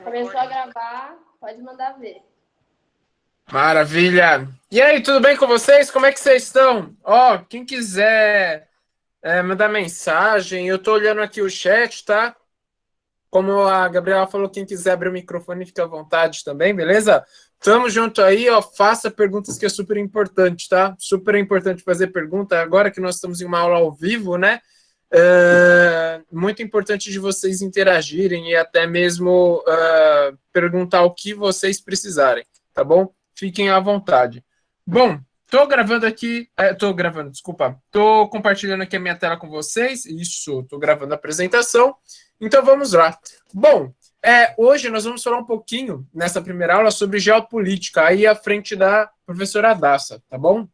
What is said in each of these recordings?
Começou a gravar, pode mandar ver. Maravilha! E aí, tudo bem com vocês? Como é que vocês estão? Ó, quem quiser mandar mensagem, eu tô olhando aqui o chat, tá? Como a Gabriela falou, quem quiser abrir o microfone, fica à vontade também, beleza? Tamo junto aí, ó, faça perguntas que é super importante, tá? Super importante fazer pergunta, agora que nós estamos em uma aula ao vivo, né? Muito importante de vocês interagirem e até mesmo perguntar o que vocês precisarem, tá bom? Fiquem à vontade. Bom, tô gravando aqui, desculpa, tô compartilhando aqui a minha tela com vocês, isso, tô gravando a apresentação, então vamos lá. Bom, hoje nós vamos falar um pouquinho, nessa primeira aula, sobre geopolítica, aí à frente da professora Daça, tá bom?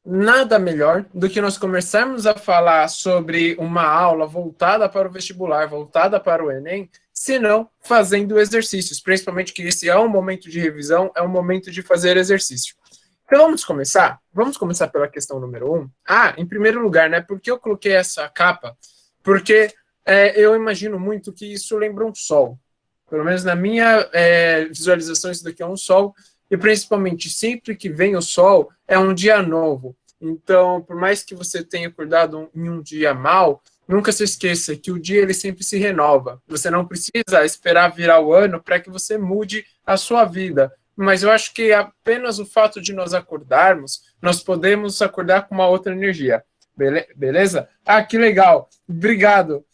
Nada melhor do que nós começarmos a falar sobre uma aula voltada para o vestibular, voltada para o Enem, se não fazendo exercícios, principalmente que esse é um momento de revisão, é um momento de fazer exercício. Então vamos começar? Vamos começar pela questão número 1. Em primeiro lugar, né, por que eu coloquei essa capa? Porque eu imagino muito que isso lembra um sol. Pelo menos na minha visualização, isso daqui é um sol, e principalmente sempre que vem o sol, é um dia novo. Então, por mais que você tenha acordado em um dia mal, nunca se esqueça que o dia ele sempre se renova. Você não precisa esperar virar o ano para que você mude a sua vida. Mas eu acho que apenas o fato de nós acordarmos, nós podemos acordar com uma outra energia. Beleza? Que legal. Obrigado.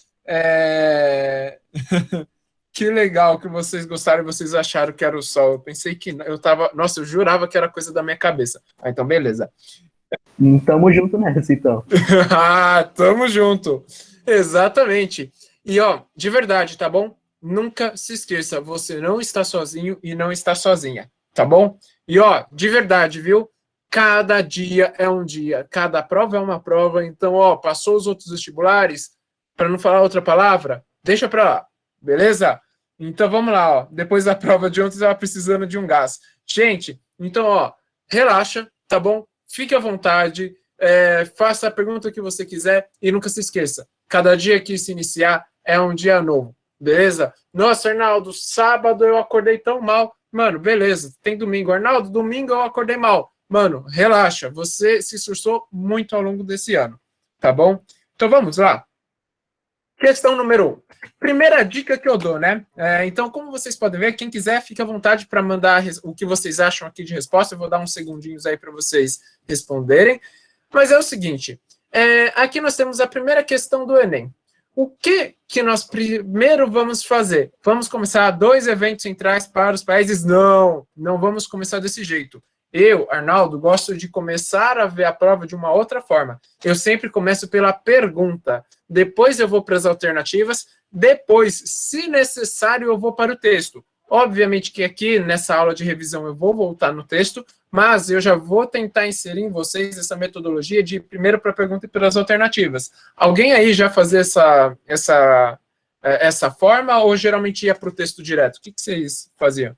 Que legal que vocês gostaram e vocês acharam que era o sol. Eu pensei que eu tava. Nossa, eu jurava que era coisa da minha cabeça. Então, beleza. Tamo junto nessa, então. Tamo junto. Exatamente. E, ó, de verdade, tá bom? Nunca se esqueça, você não está sozinho e não está sozinha, tá bom? E, ó, de verdade, viu? Cada dia é um dia, cada prova é uma prova. Então, ó, passou os outros vestibulares, para não falar outra palavra, deixa pra lá, beleza? Então, vamos lá, ó. Depois da prova de ontem, você estava precisando de um gás. Gente, então, ó, relaxa, tá bom? Fique à vontade, faça a pergunta que você quiser e nunca se esqueça, cada dia que se iniciar é um dia novo, beleza? Nossa, Arnaldo, sábado eu acordei tão mal. Mano, beleza, tem domingo. Arnaldo, domingo eu acordei mal. Mano, relaxa, você se esforçou muito ao longo desse ano, tá bom? Então vamos lá. Questão número 1. Primeira dica que eu dou, né? Então, como vocês podem ver, quem quiser, fique à vontade para mandar o que vocês acham aqui de resposta. Eu vou dar uns segundinhos aí para vocês responderem. Mas é o seguinte, aqui nós temos a primeira questão do Enem. O que nós primeiro vamos fazer? Vamos começar 2 eventos centrais para os países? Não vamos começar desse jeito. Eu, Arnaldo, gosto de começar a ver a prova de uma outra forma. Eu sempre começo pela pergunta, depois eu vou para as alternativas, depois, se necessário, eu vou para o texto. Obviamente que aqui, nessa aula de revisão, eu vou voltar no texto, mas eu já vou tentar inserir em vocês essa metodologia de primeiro para a pergunta e pelas alternativas. Alguém aí já fazia essa forma ou geralmente ia para o texto direto? O que vocês faziam?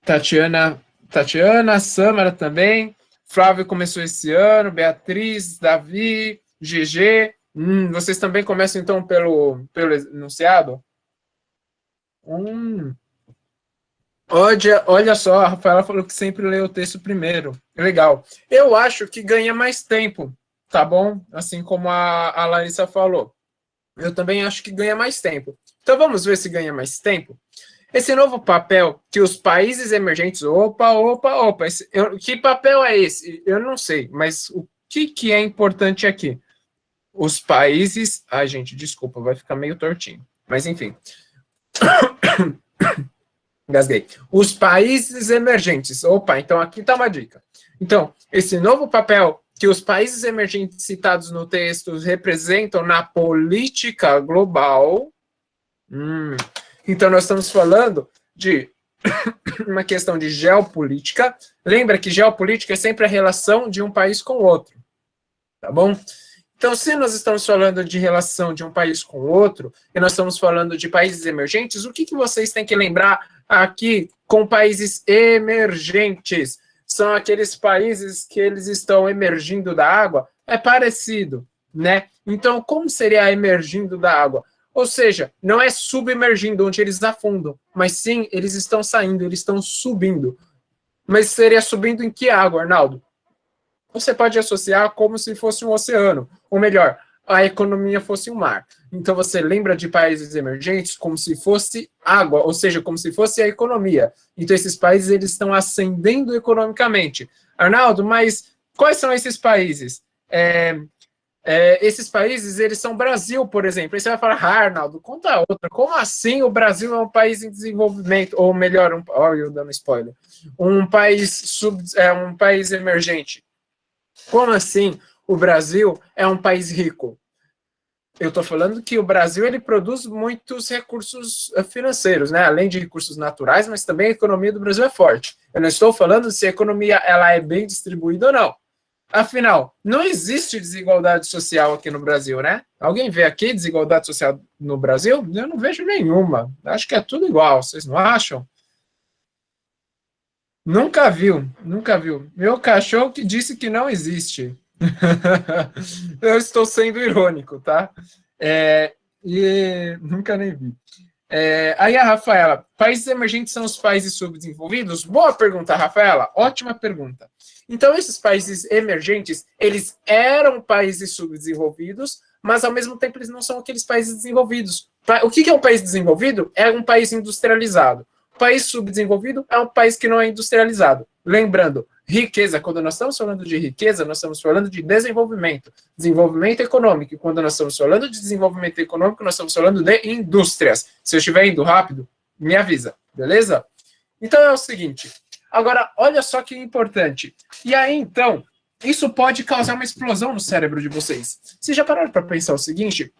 Tatiana, Samara também, Flávio começou esse ano, Beatriz, Davi, GG, vocês também começam então pelo enunciado? Olha só, a Rafaela falou que sempre lê o texto primeiro, legal. Eu acho que ganha mais tempo, tá bom? Assim como a Larissa falou. Eu também acho que ganha mais tempo. Então vamos ver se ganha mais tempo? Esse novo papel que os países emergentes... Opa. Que papel é esse? Eu não sei, mas o que é importante aqui? Os países... Ai, gente, desculpa, vai ficar meio tortinho. Mas, enfim. Engasguei. Os países emergentes. Opa, então aqui está uma dica. Então, esse novo papel que os países emergentes citados no texto representam na política global... Então, nós estamos falando de uma questão de geopolítica. Lembra que geopolítica é sempre a relação de um país com o outro, tá bom? Então, se nós estamos falando de relação de um país com o outro, e nós estamos falando de países emergentes, o que vocês têm que lembrar aqui com países emergentes? São aqueles países que eles estão emergindo da água? É parecido. né? Então, como seria emergindo da água? Ou seja, não é submergindo, onde eles afundam, mas sim, eles estão saindo, eles estão subindo. Mas seria subindo em que água, Arnaldo? Você pode associar como se fosse um oceano, ou melhor, a economia fosse um mar. Então você lembra de países emergentes como se fosse água, ou seja, como se fosse a economia. Então esses países eles estão ascendendo economicamente. Arnaldo, mas quais são esses países? Esses países, eles são Brasil, por exemplo. Aí você vai falar, Arnaldo, conta outra. Como assim o Brasil é um país em desenvolvimento? Ou melhor, olha eu dando spoiler. Um país emergente. Como assim o Brasil é um país rico? Eu estou falando que o Brasil ele produz muitos recursos financeiros, né? Além de recursos naturais, mas também a economia do Brasil é forte. Eu não estou falando se a economia ela é bem distribuída ou não. Afinal, não existe desigualdade social aqui no Brasil, né? Alguém vê aqui desigualdade social no Brasil? Eu não vejo nenhuma. Acho que é tudo igual, vocês não acham? Nunca viu, nunca viu. Meu cachorro que disse que não existe. Eu estou sendo irônico, tá? E nunca nem vi. Aí a Rafaela, países emergentes são os países subdesenvolvidos? Boa pergunta, Rafaela. Ótima pergunta. Então, esses países emergentes, eles eram países subdesenvolvidos, mas ao mesmo tempo eles não são aqueles países desenvolvidos. O que é um país desenvolvido? É um país industrializado. O país subdesenvolvido é um país que não é industrializado. Lembrando, riqueza, quando nós estamos falando de riqueza, nós estamos falando de desenvolvimento econômico. E quando nós estamos falando de desenvolvimento econômico, nós estamos falando de indústrias. Se eu estiver indo rápido, me avisa, beleza? Então é o seguinte, agora olha só que importante. E aí então, isso pode causar uma explosão no cérebro de vocês. Vocês já pararam para pensar o seguinte?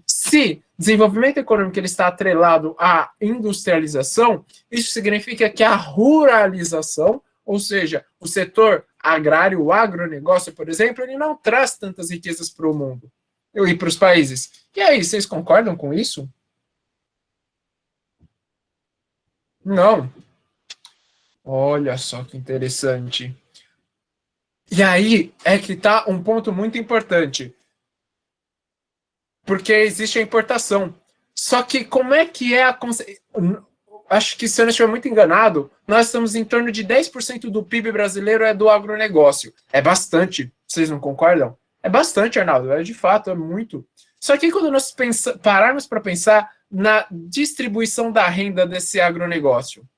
Se desenvolvimento econômico ele está atrelado à industrialização, isso significa que a ruralização, ou seja, o setor agrário, o agronegócio, por exemplo, ele não traz tantas riquezas para o mundo e para os países. E aí, vocês concordam com isso? Não. Olha só que interessante. E aí é que está um ponto muito importante. Porque existe a importação. Só que como é que é a... Acho que se eu não estiver muito enganado, nós estamos em torno de 10% do PIB brasileiro é do agronegócio. É bastante. Vocês não concordam? É bastante, Arnaldo. É de fato, é muito. Só que quando nós pararmos para pensar na distribuição da renda desse agronegócio,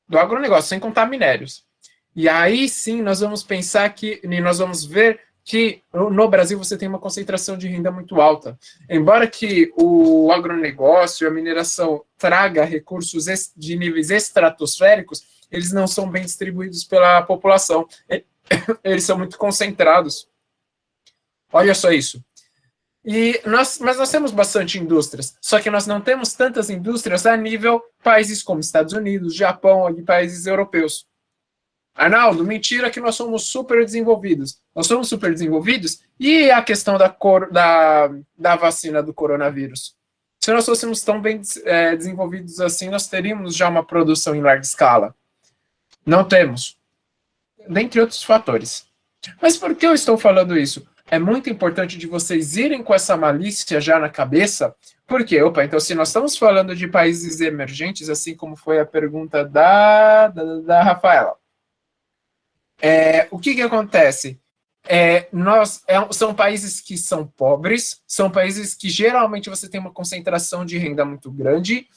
do agronegócio, sem contar minérios. E aí sim nós vamos pensar que, nós vamos ver que no Brasil você tem uma concentração de renda muito alta. Embora que o agronegócio, a mineração traga recursos de níveis estratosféricos, eles não são bem distribuídos pela população. Eles são muito concentrados. Olha só isso. Mas nós temos bastante indústrias, só que nós não temos tantas indústrias a nível países como Estados Unidos, Japão e países europeus. Arnaldo, mentira que nós somos super desenvolvidos. Nós somos super desenvolvidos? E a questão da vacina do coronavírus? Se nós fôssemos tão bem desenvolvidos assim, nós teríamos já uma produção em larga escala. Não temos. Dentre outros fatores. Mas por que eu estou falando isso? É muito importante de vocês irem com essa malícia já na cabeça, porque, então se nós estamos falando de países emergentes, assim como foi a pergunta da Rafaela, o que acontece? São países que são pobres, são países que geralmente você tem uma concentração de renda muito grande,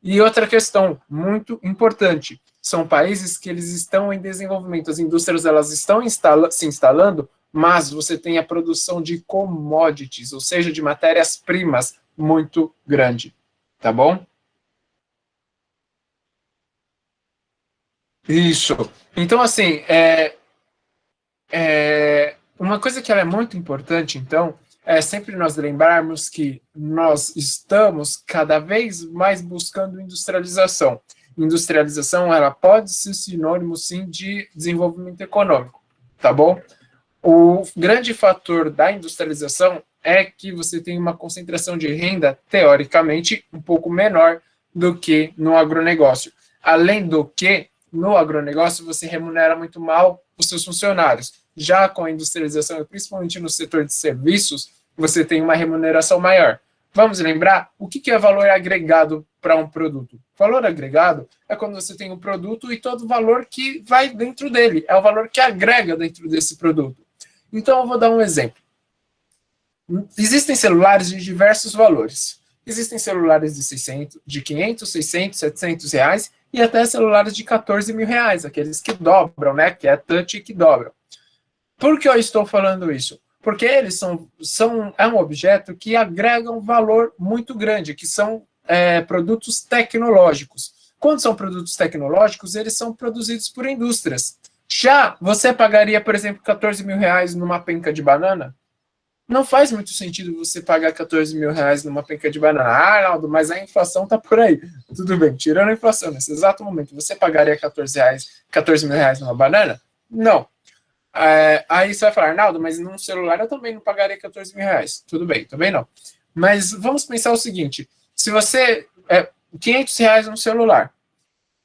e outra questão muito importante, são países que eles estão em desenvolvimento, as indústrias elas estão se instalando, mas você tem a produção de commodities, ou seja, de matérias-primas muito grande, tá bom? Isso. Então, assim, uma coisa que ela é muito importante, então, é sempre nós lembrarmos que nós estamos cada vez mais buscando industrialização. Industrialização, ela pode ser sinônimo, sim, de desenvolvimento econômico, tá bom? O grande fator da industrialização é que você tem uma concentração de renda, teoricamente, um pouco menor do que no agronegócio. Além do que, no agronegócio, você remunera muito mal os seus funcionários. Já com a industrialização, principalmente no setor de serviços, você tem uma remuneração maior. Vamos lembrar o que é valor agregado para um produto. Valor agregado é quando você tem um produto e todo o valor que vai dentro dele, é o valor que agrega dentro desse produto. Então, eu vou dar um exemplo. Existem celulares de diversos valores. Existem celulares de 500, 600, 700 reais e até celulares de 14 mil reais, aqueles que dobram, né? Que é touch e que dobram. Por que eu estou falando isso? Porque eles é um objeto que agrega um valor muito grande, que são produtos tecnológicos. Quando são produtos tecnológicos, eles são produzidos por indústrias. Já você pagaria, por exemplo, 14 mil reais numa penca de banana? Não faz muito sentido você pagar 14 mil reais numa penca de banana. Ah, Arnaldo, mas a inflação está por aí. Tudo bem, tirando a inflação, nesse exato momento, você pagaria 14 mil reais numa banana? Não. Aí você vai falar, Arnaldo, mas num celular eu também não pagaria 14 mil reais. Tudo bem, também não. Mas vamos pensar o seguinte, se você... 500 reais no celular.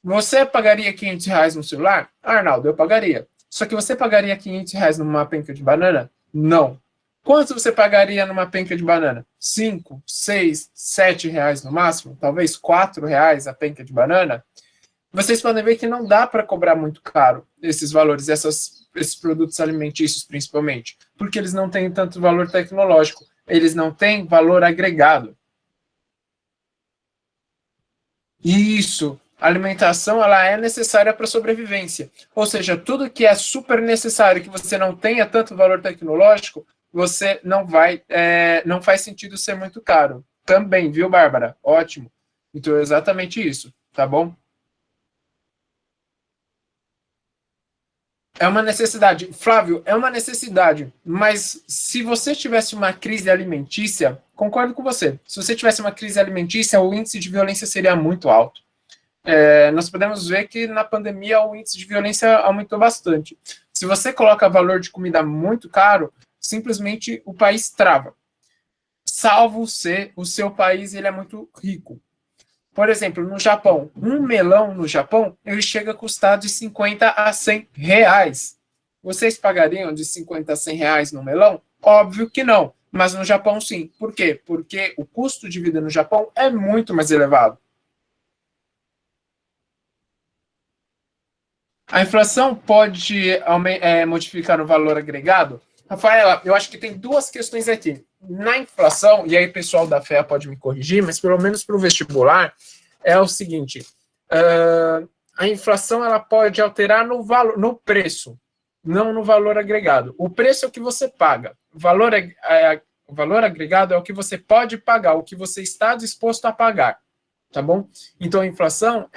Você pagaria 500 reais no celular? Arnaldo, eu pagaria. Só que você pagaria 500 reais numa penca de banana? Não. Quanto você pagaria numa penca de banana? 5, 6, 7 reais no máximo? Talvez 4 reais a penca de banana? Vocês podem ver que não dá para cobrar muito caro esses valores, esses produtos alimentícios principalmente, porque eles não têm tanto valor tecnológico, eles não têm valor agregado. E isso, a alimentação ela é necessária para a sobrevivência. Ou seja, tudo que é super necessário, que você não tenha tanto valor tecnológico, você não faz sentido ser muito caro. Também, viu, Bárbara? Ótimo. Então, é exatamente isso, tá bom? É uma necessidade. Flávio, é uma necessidade, mas se você tivesse uma crise alimentícia, concordo com você, se você tivesse uma crise alimentícia, o índice de violência seria muito alto. Nós podemos ver que na pandemia o índice de violência aumentou bastante. Se você coloca valor de comida muito caro, simplesmente o país trava. Salvo se o seu país ele é muito rico. Por exemplo, no Japão, um melão no Japão, ele chega a custar de 50 a 100 reais. Vocês pagariam de 50 a 100 reais no melão? Óbvio que não, mas no Japão sim. Por quê? Porque o custo de vida no Japão é muito mais elevado. A inflação pode modificar o valor agregado? Rafaela, eu acho que tem duas questões aqui. Na inflação, e aí o pessoal da FEA pode me corrigir, mas pelo menos para o vestibular, é o seguinte, a inflação ela pode alterar no valor, no preço, não no valor agregado. O preço é o que você paga. O valor agregado é o que você pode pagar, o que você está disposto a pagar. Tá bom? Então, a inflação,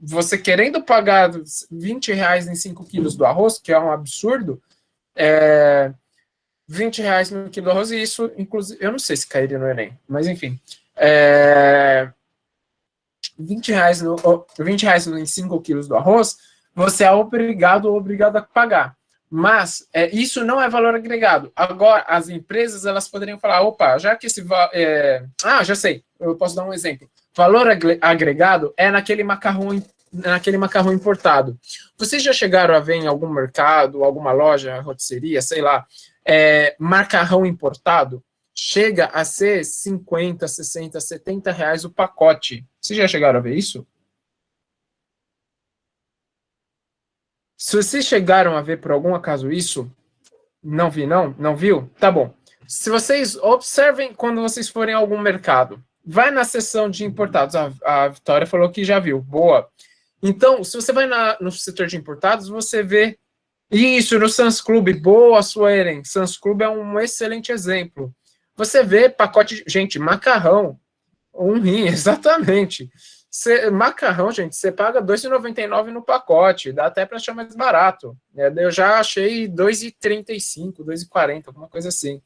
você querendo pagar 20 reais em 5 quilos do arroz, que é um absurdo, 20 reais no quilo do arroz, e isso, inclusive, eu não sei se cairia no Enem, mas enfim, 20 reais em 5 quilos do arroz, você é obrigado ou obrigado a pagar. Mas isso não é valor agregado. Agora, as empresas, elas poderiam falar, opa, já que já sei, eu posso dar um exemplo. Valor agregado é naquele macarrão importado. Vocês já chegaram a ver em algum mercado, alguma loja, rotisseria, sei lá, macarrão importado? Chega a ser 50, 60, 70 reais o pacote. Vocês já chegaram a ver isso? Se vocês chegaram a ver por algum acaso isso, não vi, não? Não viu? Tá bom. Se vocês observem quando vocês forem a algum mercado, vai na seção de importados. A Vitória falou que já viu. Boa. Então, se você vai no setor de importados, você vê isso no Sam's Club. Boa, Suelen. Sam's Club é um excelente exemplo. Você vê pacote... Gente, macarrão. Um rim, exatamente. Macarrão, gente, você paga R$ 2,99 no pacote. Dá até para achar mais barato. Eu já achei R$ 2,35, R$ 2,40, alguma coisa assim.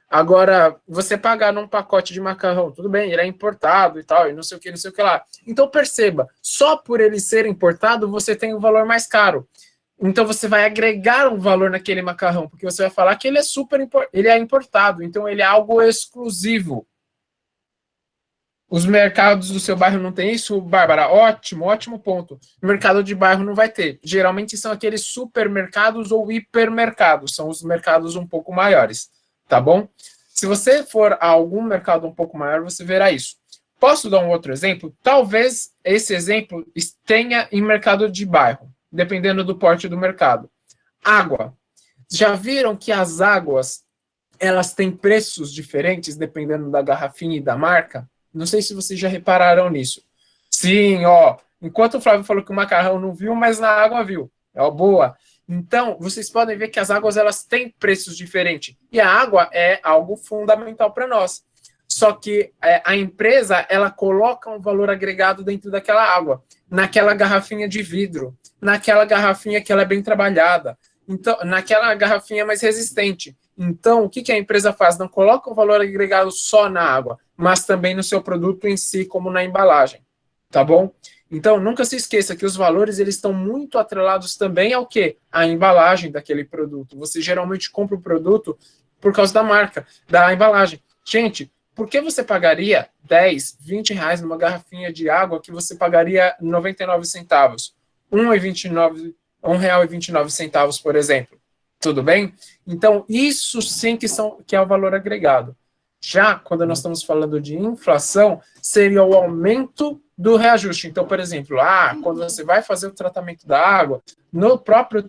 Agora, você pagar num pacote de macarrão, tudo bem, ele é importado e tal, e não sei o que, não sei o que lá. Então, perceba, só por ele ser importado, você tem um valor mais caro. Então, você vai agregar um valor naquele macarrão, porque você vai falar que ele é importado, então ele é algo exclusivo. Os mercados do seu bairro não tem isso, Bárbara? Ótimo, ótimo ponto. O mercado de bairro não vai ter. Geralmente são aqueles supermercados ou hipermercados, são os mercados um pouco maiores, tá bom? Se você for a algum mercado um pouco maior, você verá isso. Posso dar um outro exemplo? Talvez esse exemplo tenha em mercado de bairro, dependendo do porte do mercado. Água. Já viram que as águas, elas têm preços diferentes dependendo da garrafinha e da marca? Não sei se vocês já repararam nisso. Sim, ó. Enquanto o Flávio falou que o macarrão não viu, mas na água viu. É boa. Então, vocês podem ver que as águas elas têm preços diferentes. E a água é algo fundamental para nós. Só que a empresa, ela coloca um valor agregado dentro daquela água, naquela garrafinha de vidro, naquela garrafinha que ela é bem trabalhada, então, naquela garrafinha mais resistente. Então, o que a empresa faz? Não coloca um valor agregado só na água, mas também no seu produto em si, como na embalagem, tá bom? Então, nunca se esqueça que os valores eles estão muito atrelados também ao quê? À embalagem daquele produto. Você geralmente compra o produto por causa da marca, da embalagem. Gente, por que você pagaria 10, 20 reais numa garrafinha de água que você pagaria 99 centavos? R$ 1,29, por exemplo. Tudo bem? Então, isso sim que é o valor agregado. Já quando nós estamos falando de inflação, seria o aumento do reajuste. Então, por exemplo, quando você vai fazer o tratamento da água, no próprio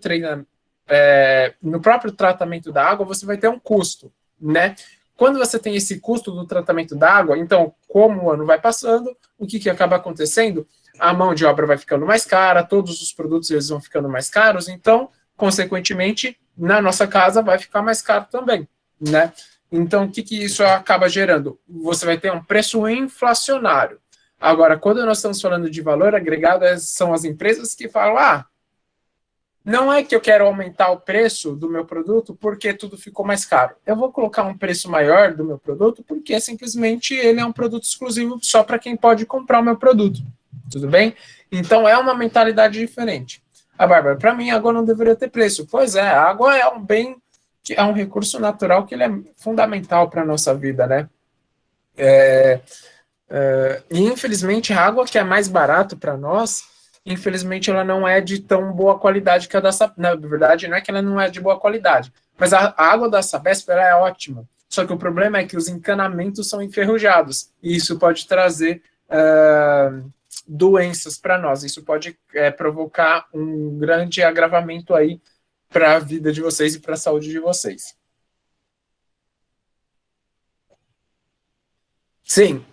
tratamento da água, você vai ter um custo, né? Quando você tem esse custo do tratamento da água, então, como o ano vai passando, o que acaba acontecendo? A mão de obra vai ficando mais cara, todos os produtos eles vão ficando mais caros, então, consequentemente, na nossa casa vai ficar mais caro também, né? Então, o que isso acaba gerando? Você vai ter um preço inflacionário. Agora, quando nós estamos falando de valor agregado, são as empresas que falam, não é que eu quero aumentar o preço do meu produto porque tudo ficou mais caro. Eu vou colocar um preço maior do meu produto porque simplesmente ele é um produto exclusivo só para quem pode comprar o meu produto. Tudo bem? Então, é uma mentalidade diferente. Bárbara, para mim, a água não deveria ter preço. Pois é, a água é um bem, que é um recurso natural que ele é fundamental para a nossa vida, né? E infelizmente a água que é mais barato para nós, infelizmente ela não é de tão boa qualidade que a da Sabesp. Na verdade, não é que ela não é de boa qualidade, mas a água da Sabesp ela é ótima. Só que o problema é que os encanamentos são enferrujados e isso pode trazer doenças para nós. Isso pode provocar um grande agravamento aí para a vida de vocês e para a saúde de vocês. Sim,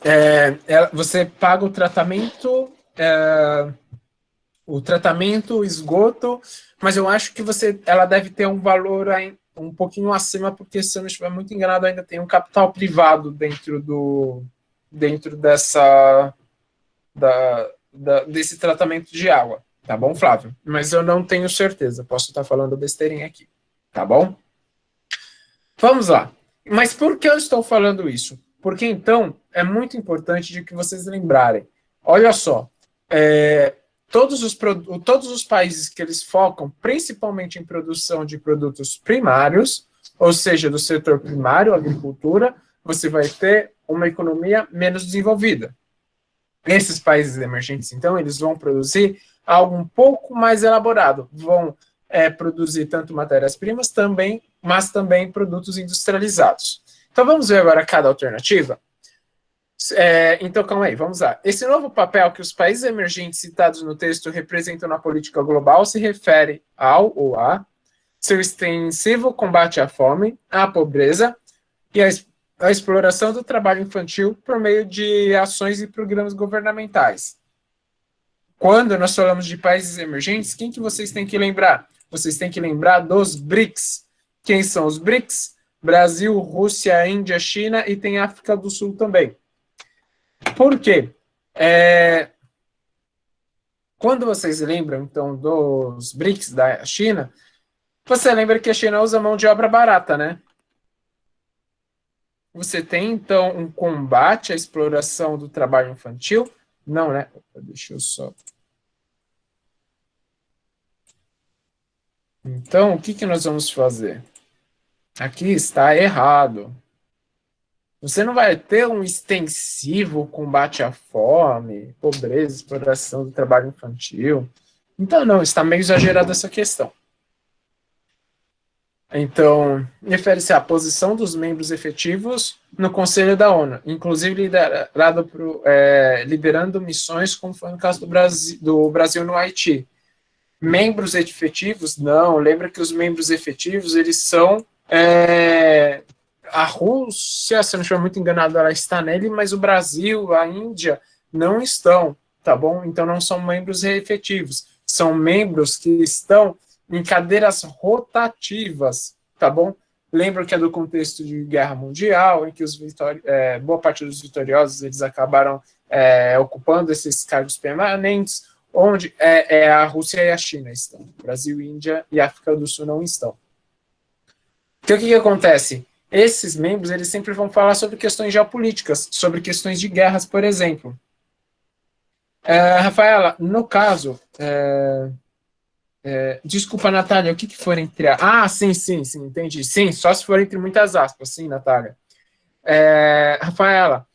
você paga o tratamento, o esgoto, mas eu acho que ela deve ter um valor um pouquinho acima, porque se eu não estiver muito enganado, ainda tem um capital privado dentro desse tratamento de água, tá bom, Flávio? Mas eu não tenho certeza, posso estar falando besteirinha aqui, tá bom? Vamos lá. Mas por que eu estou falando isso? Porque, então, é muito importante de que vocês lembrarem. Olha só, todos os países que eles focam principalmente em produção de produtos primários, ou seja, do setor primário, agricultura, você vai ter uma economia menos desenvolvida. Esses países emergentes, então, eles vão produzir algo um pouco mais elaborado, vão produzir tanto matérias-primas também, mas também produtos industrializados. Então, vamos ver agora cada alternativa? Então, calma aí, vamos lá. Esse novo papel que os países emergentes citados no texto representam na política global se refere ao ou a seu extensivo combate à fome, à pobreza e à exploração do trabalho infantil por meio de ações e programas governamentais. Quando nós falamos de países emergentes, quem que vocês têm que lembrar? Vocês têm que lembrar dos BRICS. Quem são os BRICS? Brasil, Rússia, Índia, China e tem África do Sul também. Por quê? Quando vocês lembram, então, dos BRICS da China, você lembra que a China usa mão de obra barata, né? Você tem, então, um combate à exploração do trabalho infantil? Não, né? Deixa eu só... Então, o que nós vamos fazer? Aqui está errado. Você não vai ter um extensivo combate à fome, pobreza, exploração do trabalho infantil. Então, não, está meio exagerada essa questão. Então, refere-se à posição dos membros efetivos no Conselho da ONU, inclusive liderando missões, como foi no caso do Brasil no Haiti. Membros efetivos, não, lembra que os membros efetivos, eles são a Rússia, se eu não estiver muito enganado, ela está nele, mas o Brasil, a Índia, não estão, tá bom? Então não são membros efetivos, são membros que estão em cadeiras rotativas, tá bom? Lembro que é do contexto de Guerra Mundial, em que boa parte dos vitoriosos, eles acabaram ocupando esses cargos permanentes, onde a Rússia e a China estão. Brasil, Índia e África do Sul não estão. Então, o que acontece? Esses membros, eles sempre vão falar sobre questões geopolíticas, sobre questões de guerras, por exemplo. Rafaela, no caso... desculpa, Natália, o que for entre... sim, entendi. Sim, só se for entre muitas aspas. Sim, Natália. Rafaela,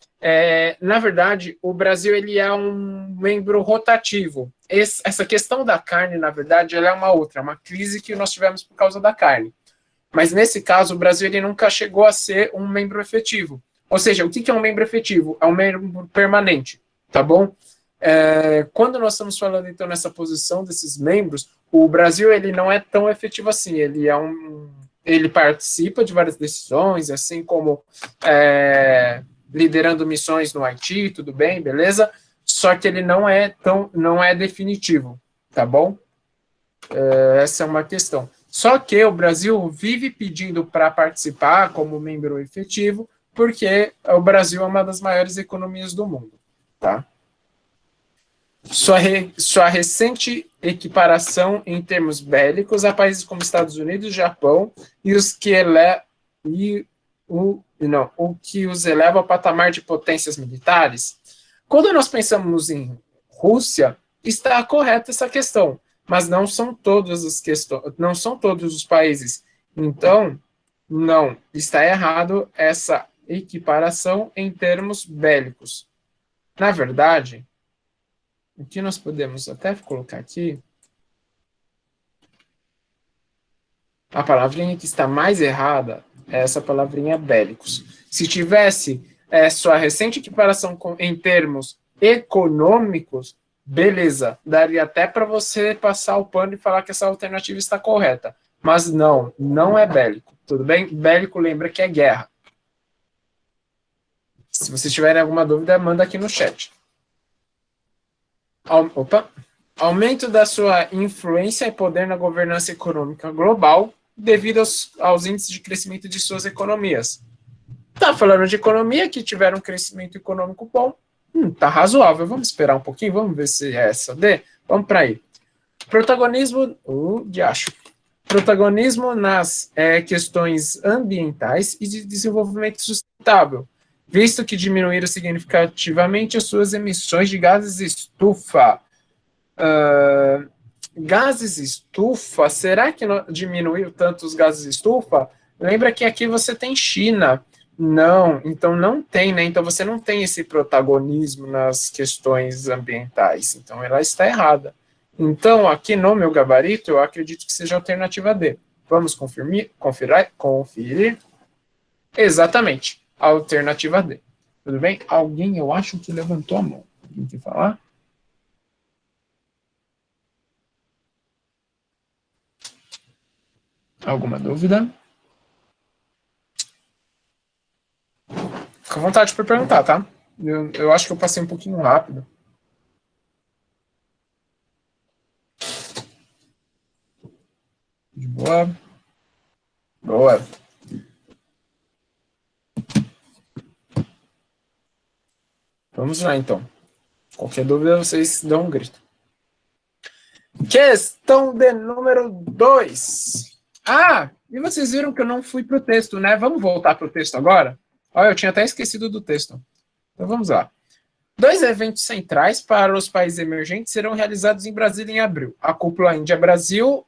na verdade, o Brasil ele é um membro rotativo. Essa questão da carne, na verdade, ela é uma outra, uma crise que nós tivemos por causa da carne. Mas, nesse caso, o Brasil ele nunca chegou a ser um membro efetivo. Ou seja, o que é um membro efetivo? É um membro permanente, tá bom? Quando nós estamos falando, então, nessa posição desses membros, o Brasil ele não é tão efetivo assim. Ele participa de várias decisões, assim como liderando missões no Haiti, tudo bem, beleza? Só que ele não é definitivo, tá bom? Essa é uma questão. Só que o Brasil vive pedindo para participar como membro efetivo, porque o Brasil é uma das maiores economias do mundo, tá? Sua recente equiparação em termos bélicos a países como Estados Unidos, Japão e o que os eleva ao patamar de potências militares. Quando nós pensamos em Rússia, está correta essa questão, mas não são todas as questões, não são todos os países. Então, não, está errado essa equiparação em termos bélicos. Na verdade, o que nós podemos até colocar aqui, a palavrinha que está mais errada é essa palavrinha bélicos. Se tivesse sua recente equiparação em termos econômicos, beleza, daria até para você passar o pano e falar que essa alternativa está correta. Mas não é bélico, tudo bem? Bélico lembra que é guerra. Se vocês tiverem alguma dúvida, manda aqui no chat. Aumento da sua influência e poder na governança econômica global devido aos índices de crescimento de suas economias. Tá falando de economia que tiveram um crescimento econômico bom, tá razoável. Vamos esperar um pouquinho, vamos ver se é essa D. Vamos para aí. Protagonismo nas questões ambientais e de desenvolvimento sustentável, visto que diminuíram significativamente as suas emissões de gases estufa. Gases estufa, será que diminuiu tanto os gases estufa? Lembra que aqui você tem China. Não, então não tem, né? Então você não tem esse protagonismo nas questões ambientais. Então ela está errada. Então, aqui no meu gabarito, eu acredito que seja a alternativa D. Vamos conferir? Exatamente, a alternativa D. Tudo bem? Alguém, eu acho que levantou a mão. Alguém quer falar? Alguma dúvida? Fica à vontade para perguntar, tá? Eu acho que eu passei um pouquinho rápido. De boa. Boa. Vamos lá, então. Qualquer dúvida, vocês dão um grito. Questão de número 2. E vocês viram que eu não fui para o texto, né? Vamos voltar para o texto agora? Olha, eu tinha até esquecido do texto. Então, vamos lá. 2 eventos centrais para os países emergentes serão realizados em Brasília em abril. A cúpula Índia-Brasil,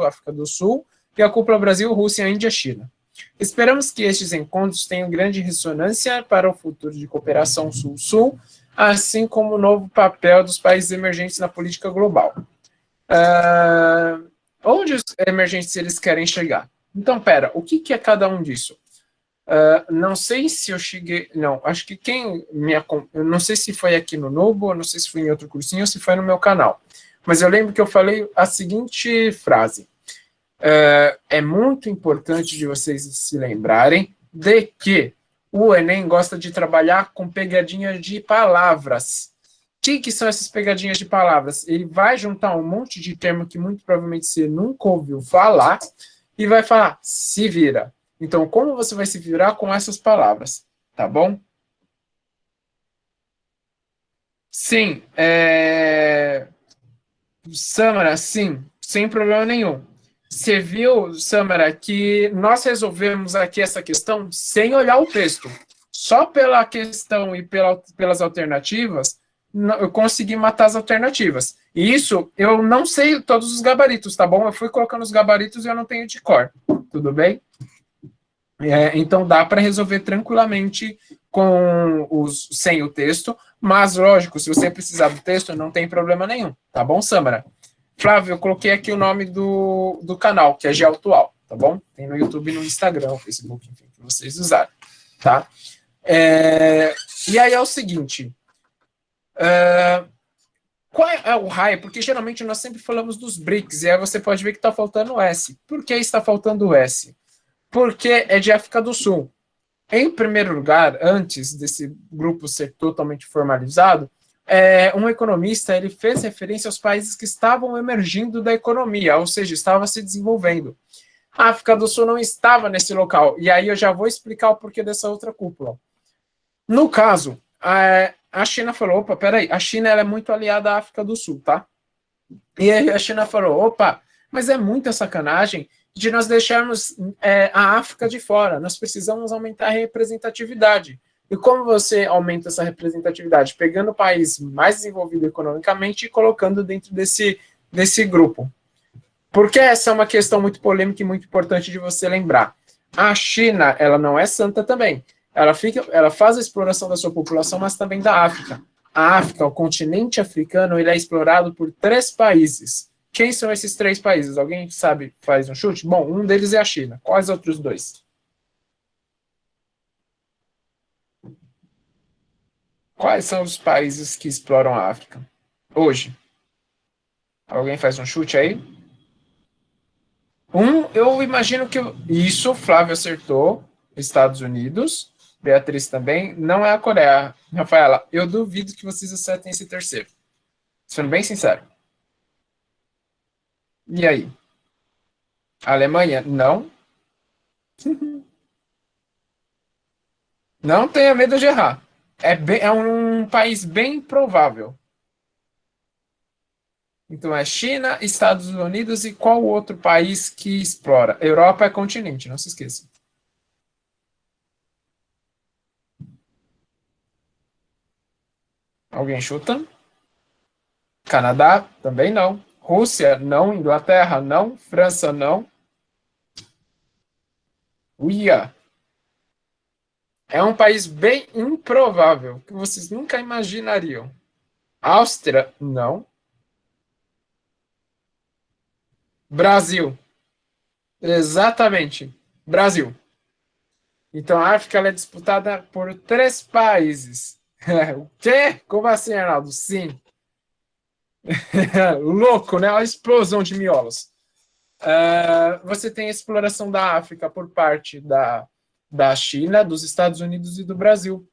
África do Sul, e a cúpula Brasil, Rússia, Índia, China. Esperamos que estes encontros tenham grande ressonância para o futuro de cooperação Sul-Sul, assim como o novo papel dos países emergentes na política global. Onde os emergentes eles querem chegar? Então, pera, o que é cada um disso? Não sei se eu cheguei... Não, acho que eu não sei se foi aqui no Nobo, eu não sei se foi em outro cursinho ou se foi no meu canal. Mas eu lembro que eu falei a seguinte frase. É muito importante de vocês se lembrarem de que o Enem gosta de trabalhar com pegadinhas de palavras. O que são essas pegadinhas de palavras? Ele vai juntar um monte de termo que muito provavelmente você nunca ouviu falar e vai falar, se vira. Então, como você vai se virar com essas palavras? Tá bom? Sim, Samara, sim, sem problema nenhum. Você viu, Samara, que nós resolvemos aqui essa questão sem olhar o texto. Só pela questão e pelas alternativas, eu consegui matar as alternativas. E isso, eu não sei todos os gabaritos, tá bom? Eu fui colocando os gabaritos e eu não tenho de cor. Tudo bem? Então dá para resolver tranquilamente sem o texto, mas lógico, se você precisar do texto, não tem problema nenhum, tá bom, Samara? Flávio, eu coloquei aqui o nome do canal, que é Geautual, tá bom? Tem no YouTube, no Instagram, no Facebook, enfim, que vocês usarem, tá? E aí é o seguinte, qual é o raio? Porque geralmente nós sempre falamos dos BRICS, e aí você pode ver que está faltando o S. Por que está faltando o S? Porque é de África do Sul. Em primeiro lugar, antes desse grupo ser totalmente formalizado, um economista ele fez referência aos países que estavam emergindo da economia, ou seja, estava se desenvolvendo. A África do Sul não estava nesse local, e aí eu já vou explicar o porquê dessa outra cúpula. No caso, a China falou, opa, peraí, a China ela é muito aliada à África do Sul, tá? E aí a China falou, opa, mas é muita sacanagem de nós deixarmos a África de fora, nós precisamos aumentar a representatividade. E como você aumenta essa representatividade? Pegando o país mais desenvolvido economicamente e colocando dentro desse grupo. Porque essa é uma questão muito polêmica e muito importante de você lembrar. A China, ela não é santa também. Ela faz a exploração da sua população, mas também da África. A África, o continente africano, ele é explorado por 3 países. Quem são esses 3 países? Alguém sabe, faz um chute? Bom, um deles é a China. Quais outros 2? Quais são os países que exploram a África hoje? Alguém faz um chute aí? Eu imagino que... Isso, Flávio acertou. Estados Unidos. Beatriz também. Não é a Coreia. Rafaela, eu duvido que vocês acertem esse terceiro. Sendo bem sincero. E aí? A Alemanha? Não. Não tenha medo de errar. É um país bem provável. Então é China, Estados Unidos e qual outro país que explora? Europa é continente, não se esqueça. Alguém chuta? Canadá? Também não. Rússia? Não. Inglaterra? Não. França? Não. Uia! É um país bem improvável, que vocês nunca imaginariam. Áustria? Não. Brasil? Exatamente. Brasil. Então a África ela é disputada por 3 países. O quê? Como assim, Arnaldo? Sim. Louco, né? A explosão de miolos. Você tem a exploração da África por parte da China, dos Estados Unidos e do Brasil.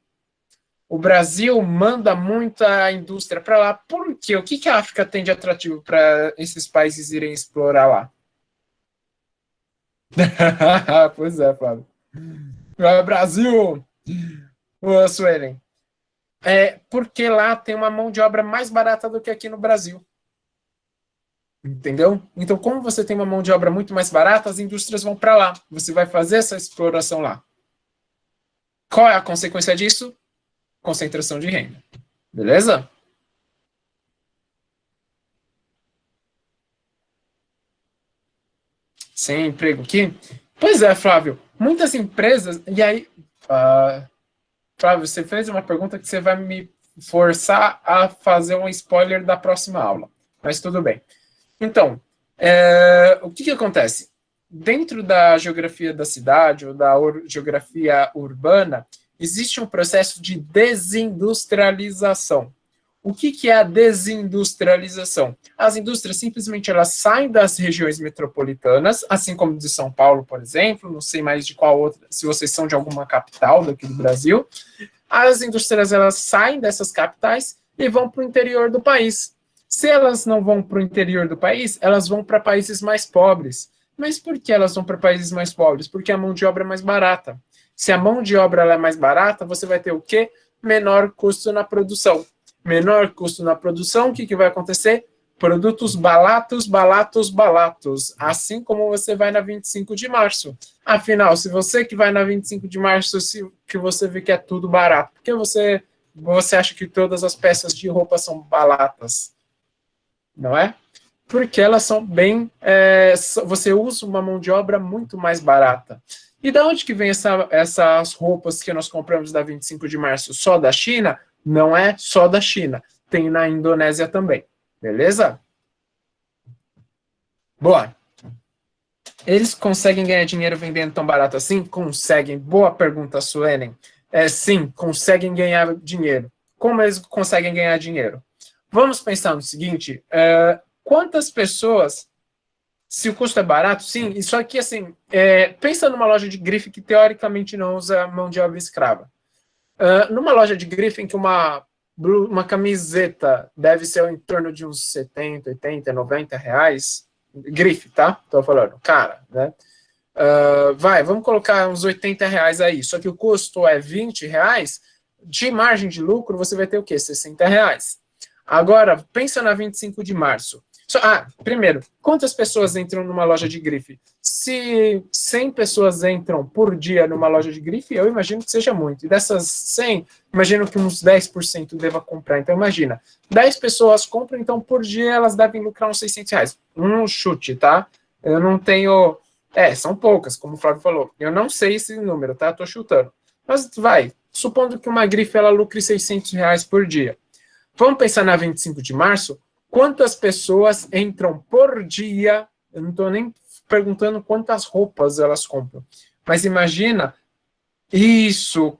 O Brasil manda muita indústria para lá. Por quê? O que a África tem de atrativo para esses países irem explorar lá? Pois é, Flávio. Brasil! Ô, Suelen. Porque lá tem uma mão de obra mais barata do que aqui no Brasil. Entendeu? Então, como você tem uma mão de obra muito mais barata, as indústrias vão para lá. Você vai fazer essa exploração lá. Qual é a consequência disso? Concentração de renda. Beleza? Sem emprego aqui? Pois é, Flávio. muitas empresas, e aí, Flávio, você fez uma pergunta que você vai me forçar a fazer um spoiler da próxima aula, mas tudo bem. Então, o que acontece? Dentro da geografia da cidade ou da geografia urbana, existe um processo de desindustrialização. O que é a desindustrialização? As indústrias simplesmente elas saem das regiões metropolitanas, assim como de São Paulo, por exemplo, não sei mais de qual outra, se vocês são de alguma capital daqui do Brasil. As indústrias elas saem dessas capitais e vão para o interior do país. Se elas não vão para o interior do país, elas vão para países mais pobres. Mas por que elas vão para países mais pobres? Porque a mão de obra é mais barata. Se a mão de obra ela é mais barata, você vai ter o quê? Menor custo na produção. Menor custo na produção, o que vai acontecer? Produtos baratos, baratos, baratos. Assim como você vai na 25 de março. Afinal, se você que vai na 25 de março, que você vê que é tudo barato, por que você acha que todas as peças de roupa são baratas? Não é? Porque elas são bem... você usa uma mão de obra muito mais barata. E da onde que vem essas roupas que nós compramos da 25 de março? Só da China? Não é só da China. Tem na Indonésia também. Beleza? Boa. Eles conseguem ganhar dinheiro vendendo tão barato assim? Conseguem. Boa pergunta, Suelen. Sim, conseguem ganhar dinheiro. Como eles conseguem ganhar dinheiro? Vamos pensar no seguinte, quantas pessoas, se o custo é barato, sim, isso aqui, assim, pensa numa loja de grife que teoricamente não usa mão de obra escrava. Numa loja de grife em que uma camiseta deve ser em torno de uns 70, 80, 90 reais, grife, tá? Tô falando, cara, né? Vamos colocar uns 80 reais aí, só que o custo é 20 reais, de margem de lucro você vai ter o quê? 60 reais. Agora, pensa na 25 de março. Primeiro, quantas pessoas entram numa loja de grife? Se 100 pessoas entram por dia numa loja de grife, eu imagino que seja muito. E dessas 100, imagino que uns 10% deva comprar. Então, imagina, 10 pessoas compram, então por dia elas devem lucrar uns 600 reais. Um chute, tá? Eu não tenho... são poucas, como o Flávio falou. Eu não sei esse número, tá? Tô chutando. Mas supondo que uma grife ela lucre 600 reais por dia. Vamos pensar na 25 de março? Quantas pessoas entram por dia? Eu não estou nem perguntando quantas roupas elas compram. Mas imagina isso,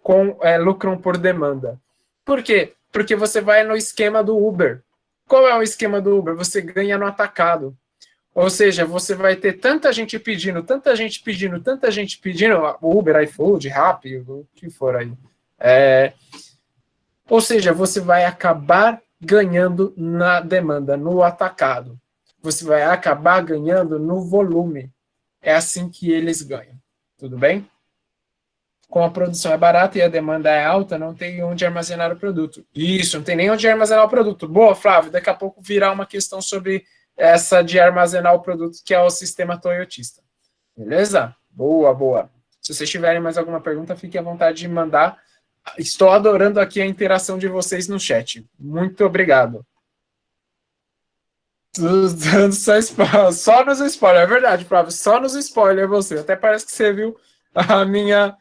lucram por demanda. Por quê? Porque você vai no esquema do Uber. Qual é o esquema do Uber? Você ganha no atacado. Ou seja, você vai ter tanta gente pedindo, tanta gente pedindo, tanta gente pedindo, Uber, iFood, Rappi, o que for aí. Ou seja, você vai acabar ganhando na demanda, no atacado. Você vai acabar ganhando no volume. É assim que eles ganham. Tudo bem? Como a produção é barata e a demanda é alta, não tem onde armazenar o produto. Isso, não tem nem onde armazenar o produto. Boa, Flávio, daqui a pouco virá uma questão sobre essa de armazenar o produto, que é o sistema toyotista. Beleza? Boa, boa. Se vocês tiverem mais alguma pergunta, fiquem à vontade de mandar. Estou adorando aqui a interação de vocês no chat. Muito obrigado. Só nos spoilers, é verdade, Flávio. Só nos spoilers você. Até parece que você viu a minha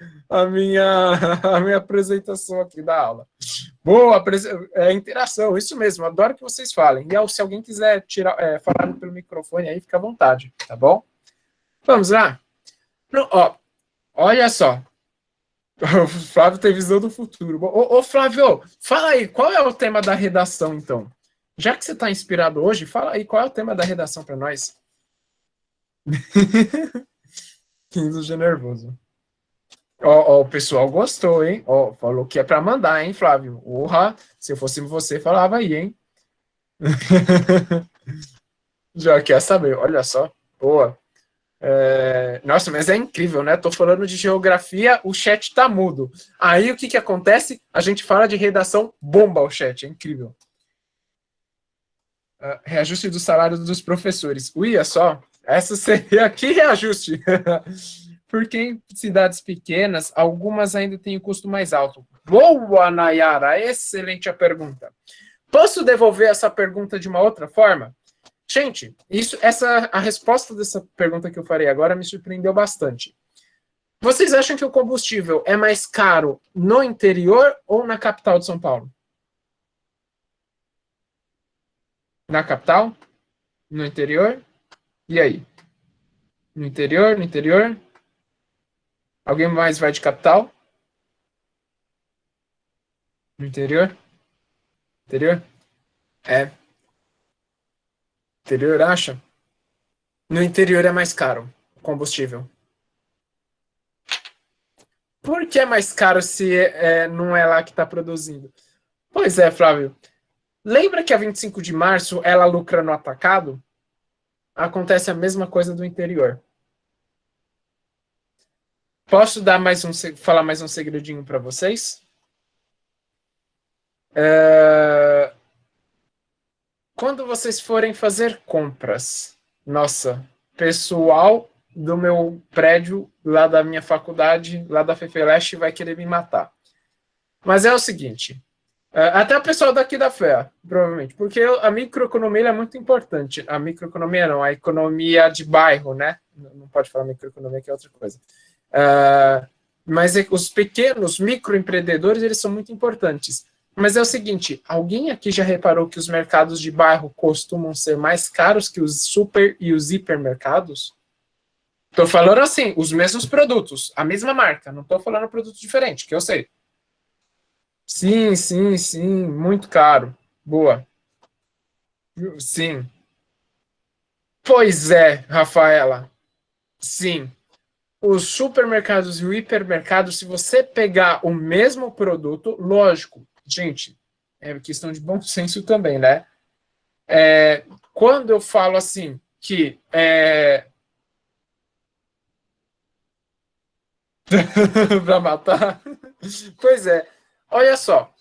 apresentação aqui da aula. Boa, interação, isso mesmo. Adoro que vocês falem. E se alguém quiser falar pelo microfone aí, fica à vontade, tá bom? Vamos lá? Não, olha só. O Flávio tem visão do futuro. Ô, Flávio, fala aí, qual é o tema da redação, então? Já que você está inspirado hoje, fala aí, qual é o tema da redação para nós? 15 de nervoso. O pessoal gostou, hein? Falou que é para mandar, hein, Flávio? Se eu fosse você, falava aí, hein? Já quer saber, olha só. Boa. Nossa, mas é incrível, né? Tô falando de geografia, o chat tá mudo. Aí o que acontece? A gente fala de redação, bomba o chat, é incrível. Reajuste do salário dos professores. Ui, só. Essa seria aqui reajuste. Porque em cidades pequenas, algumas ainda têm o custo mais alto. Boa, Nayara, excelente a pergunta. Posso devolver essa pergunta de uma outra forma? Gente, a resposta dessa pergunta que eu farei agora me surpreendeu bastante. Vocês acham que o combustível é mais caro no interior ou na capital de São Paulo? Na capital? No interior? E aí? No interior? No interior? Alguém mais vai de capital? No interior? Interior? É. Interior, acha? No interior é mais caro o combustível. Por que é mais caro se não é lá que está produzindo? Pois é, Flávio. Lembra que a 25 de março ela lucra no atacado? Acontece a mesma coisa do interior. Posso dar falar mais um segredinho para vocês? Quando vocês forem fazer compras, nossa, pessoal do meu prédio, lá da minha faculdade, lá da FEFELESH, vai querer me matar. Mas é o seguinte, até o pessoal daqui da FEA, provavelmente, porque a microeconomia é muito importante. A microeconomia não, a economia de bairro, né? Não pode falar microeconomia, que é outra coisa. Mas os pequenos microempreendedores, eles são muito importantes. Mas é o seguinte, alguém aqui já reparou que os mercados de bairro costumam ser mais caros que os super e os hipermercados? Estou falando assim, os mesmos produtos, a mesma marca, não estou falando produto diferente, que eu sei. Sim, sim, sim, muito caro. Boa. Sim. Pois é, Rafaela. Sim. Os supermercados e o hipermercado, se você pegar o mesmo produto, lógico, gente, é questão de bom senso também, né? Quando eu falo assim que para matar, pois é. Olha só,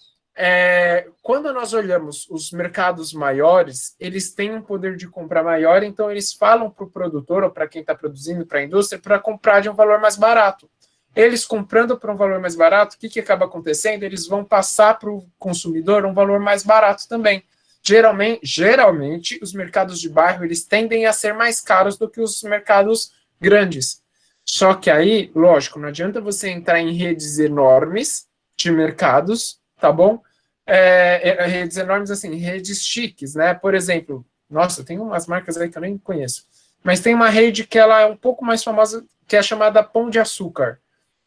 quando nós olhamos os mercados maiores, eles têm um poder de compra maior, então eles falam para o produtor ou para quem está produzindo, para a indústria, para comprar de um valor mais barato. Eles comprando por um valor mais barato, o que acaba acontecendo? Eles vão passar para o consumidor um valor mais barato também. Geralmente, os mercados de bairro eles tendem a ser mais caros do que os mercados grandes. Só que aí, lógico, não adianta você entrar em redes enormes de mercados, tá bom? Redes enormes, assim, redes chiques, né? Por exemplo, nossa, tem umas marcas aí que eu nem conheço, mas tem uma rede que ela é um pouco mais famosa, que é chamada Pão de Açúcar.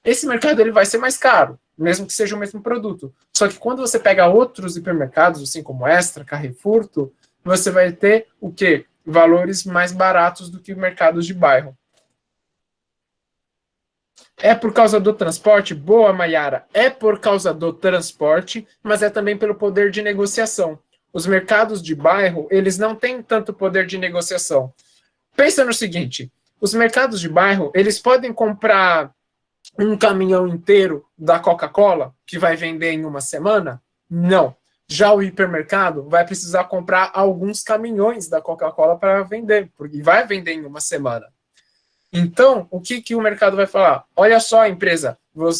Esse mercado ele vai ser mais caro, mesmo que seja o mesmo produto. Só que quando você pega outros hipermercados, assim como Extra, Carrefour, você vai ter o quê? Valores mais baratos do que mercados de bairro. É por causa do transporte? Boa, Mayara. É por causa do transporte, mas é também pelo poder de negociação. Os mercados de bairro, eles não têm tanto poder de negociação. Pensa no seguinte, os mercados de bairro, eles podem comprar um caminhão inteiro da Coca-Cola, que vai vender em uma semana? Não. Já o hipermercado vai precisar comprar alguns caminhões da Coca-Cola para vender, porque vai vender em uma semana. Então, o que o mercado vai falar? Olha só,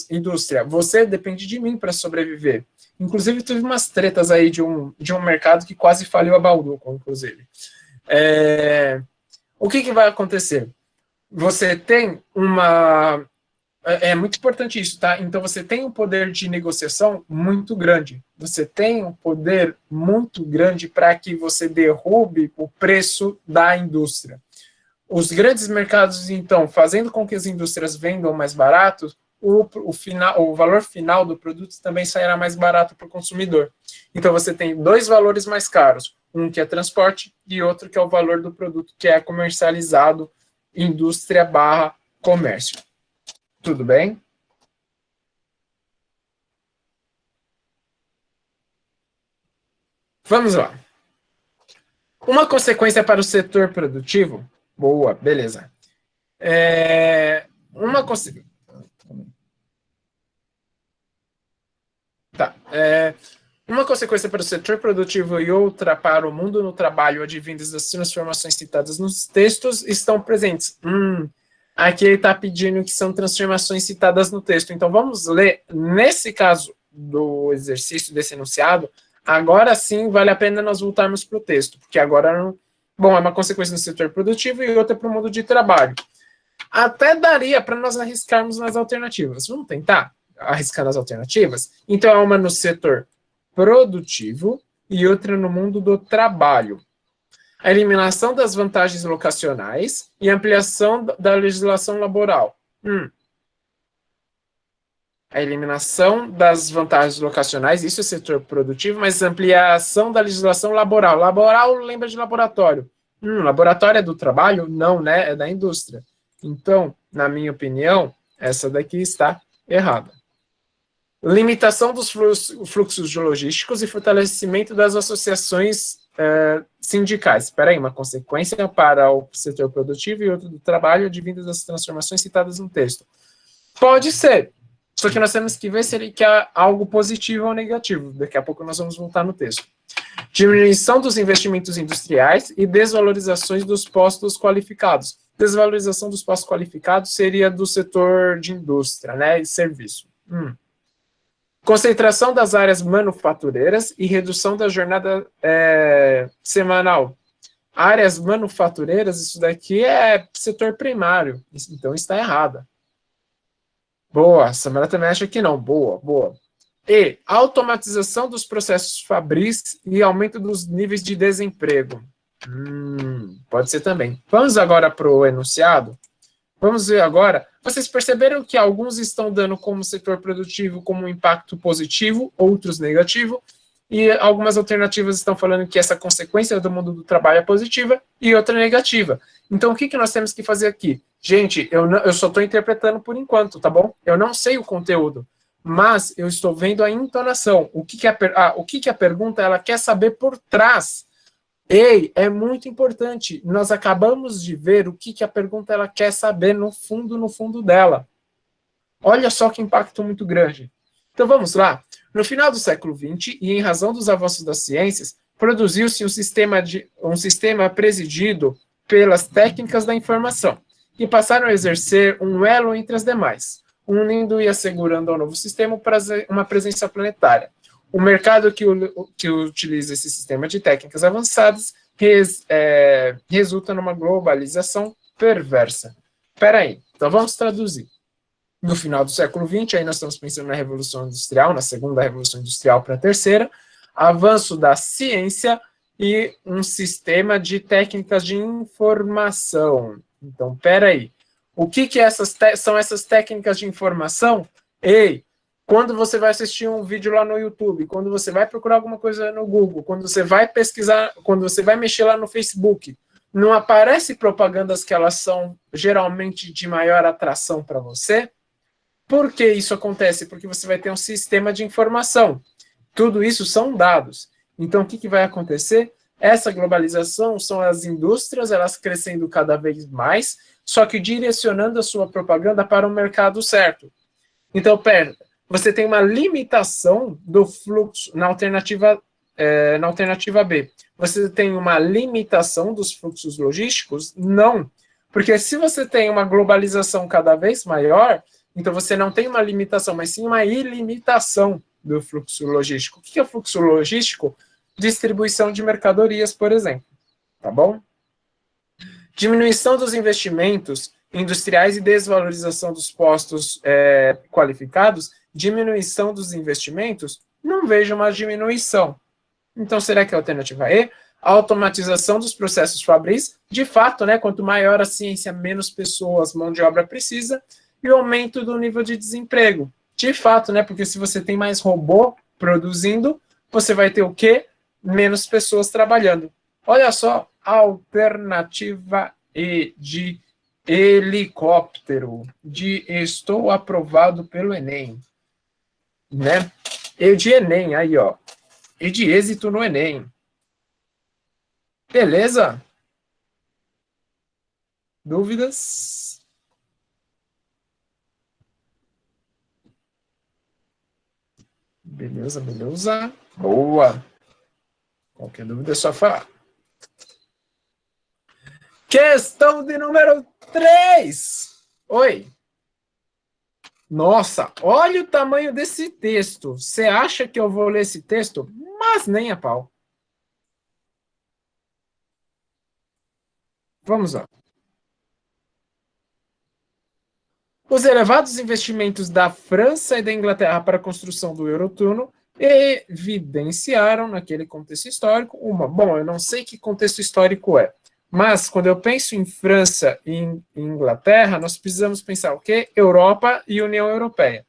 indústria, você depende de mim para sobreviver. Inclusive, teve umas tretas aí de um mercado que quase faliu a Bauducco, inclusive. O que vai acontecer? Você tem uma... É muito importante isso, tá? Então, você tem um poder de negociação muito grande. Você tem um poder muito grande para que você derrube o preço da indústria. Os grandes mercados, então, fazendo com que as indústrias vendam mais barato, o valor final do produto também sairá mais barato para o consumidor. Então, você tem dois valores mais caros, um que é transporte e outro que é o valor do produto que é comercializado, indústria / comércio. Tudo bem? Vamos lá. Uma consequência para o setor produtivo? Boa, beleza. Uma consequência... Tá. Uma consequência para o setor produtivo e outra para o mundo no trabalho advindas das transformações citadas nos textos estão presentes. Aqui ele está pedindo que são transformações citadas no texto. Então, vamos ler, nesse caso do exercício desse enunciado, agora sim vale a pena nós voltarmos para o texto, porque agora, é uma consequência no setor produtivo e outra para o mundo de trabalho. Até daria para nós arriscarmos nas alternativas. Vamos tentar arriscar nas alternativas? Então, é uma no setor produtivo e outra no mundo do trabalho. A eliminação das vantagens locacionais e ampliação da legislação laboral. A eliminação das vantagens locacionais, isso é setor produtivo, mas ampliação da legislação laboral. Laboral lembra de laboratório. Laboratório é do trabalho? Não, né? É da indústria. Então, na minha opinião, essa daqui está errada. Limitação dos fluxos logísticos e fortalecimento das associações sindicais. Espera aí, uma consequência para o setor produtivo e outra do trabalho, advindas das transformações citadas no texto. Pode ser, só que nós temos que ver se ele quer algo positivo ou negativo. Daqui a pouco nós vamos voltar no texto. Diminuição dos investimentos industriais e desvalorizações dos postos qualificados. Desvalorização dos postos qualificados seria do setor de indústria, né, e serviço. Concentração das áreas manufatureiras e redução da jornada semanal. Áreas manufatureiras, isso daqui é setor primário, então está errada. Boa, Samara também acha que não. Boa, boa. E automatização dos processos fabris e aumento dos níveis de desemprego. Pode ser também. Vamos agora para o enunciado. Vamos ver agora. Vocês perceberam que alguns estão dando como setor produtivo como um impacto positivo, outros negativo, e algumas alternativas estão falando que essa consequência do mundo do trabalho é positiva e outra negativa. Então, o que nós temos que fazer aqui? Gente, eu só estou interpretando por enquanto, tá bom? Eu não sei o conteúdo, mas eu estou vendo a entonação. O que a pergunta ela quer saber por trás. Ei, é muito importante. Nós acabamos de ver o que a pergunta ela quer saber no fundo dela. Olha só que impacto muito grande. Então vamos lá. No final do século XX, e em razão dos avanços das ciências, produziu-se um sistema presidido pelas técnicas da informação, que passaram a exercer um elo entre as demais, unindo e assegurando ao novo sistema uma presença planetária. O mercado que utiliza esse sistema de técnicas avançadas resulta numa globalização perversa. Espera aí, então vamos traduzir. No final do século XX, aí nós estamos pensando na Revolução Industrial, na segunda Revolução Industrial para a terceira, avanço da ciência e um sistema de técnicas de informação. Então, espera aí. O que são essas técnicas de informação? Ei, quando você vai assistir um vídeo lá no YouTube, quando você vai procurar alguma coisa no Google, quando você vai pesquisar, quando você vai mexer lá no Facebook, não aparece propagandas que elas são geralmente de maior atração para você? Por que isso acontece? Porque você vai ter um sistema de informação. Tudo isso são dados. Então, o que vai acontecer? Essa globalização são as indústrias, elas crescendo cada vez mais, só que direcionando a sua propaganda para o mercado certo. Então, você tem uma limitação do fluxo na alternativa B. Você tem uma limitação dos fluxos logísticos? Não. Porque se você tem uma globalização cada vez maior, então você não tem uma limitação, mas sim uma ilimitação do fluxo logístico. O que é o fluxo logístico? Distribuição de mercadorias, por exemplo. Tá bom? Diminuição dos investimentos industriais e desvalorização dos postos qualificados. Diminuição dos investimentos? Não vejo uma diminuição. Então, será que é a alternativa E? A automatização dos processos fabris. De fato, né, quanto maior a ciência, menos pessoas, mão de obra precisa. E o aumento do nível de desemprego. De fato, né, porque se você tem mais robô produzindo, você vai ter o quê? Menos pessoas trabalhando. Olha só, alternativa E de helicóptero, de estou aprovado pelo Enem. Né? E de Enem, aí, ó. E de êxito no Enem. Beleza? Dúvidas? Beleza, beleza. Boa. Qualquer dúvida é só falar. Questão de número 3. Oi. Nossa, olha o tamanho desse texto. Você acha que eu vou ler esse texto? Mas nem a pau. Vamos lá. Os elevados investimentos da França e da Inglaterra para a construção do Eurotúnel evidenciaram, naquele contexto histórico, Bom, eu não sei que contexto histórico é, mas quando eu penso em França e em Inglaterra, nós precisamos pensar o quê? Europa e União Europeia.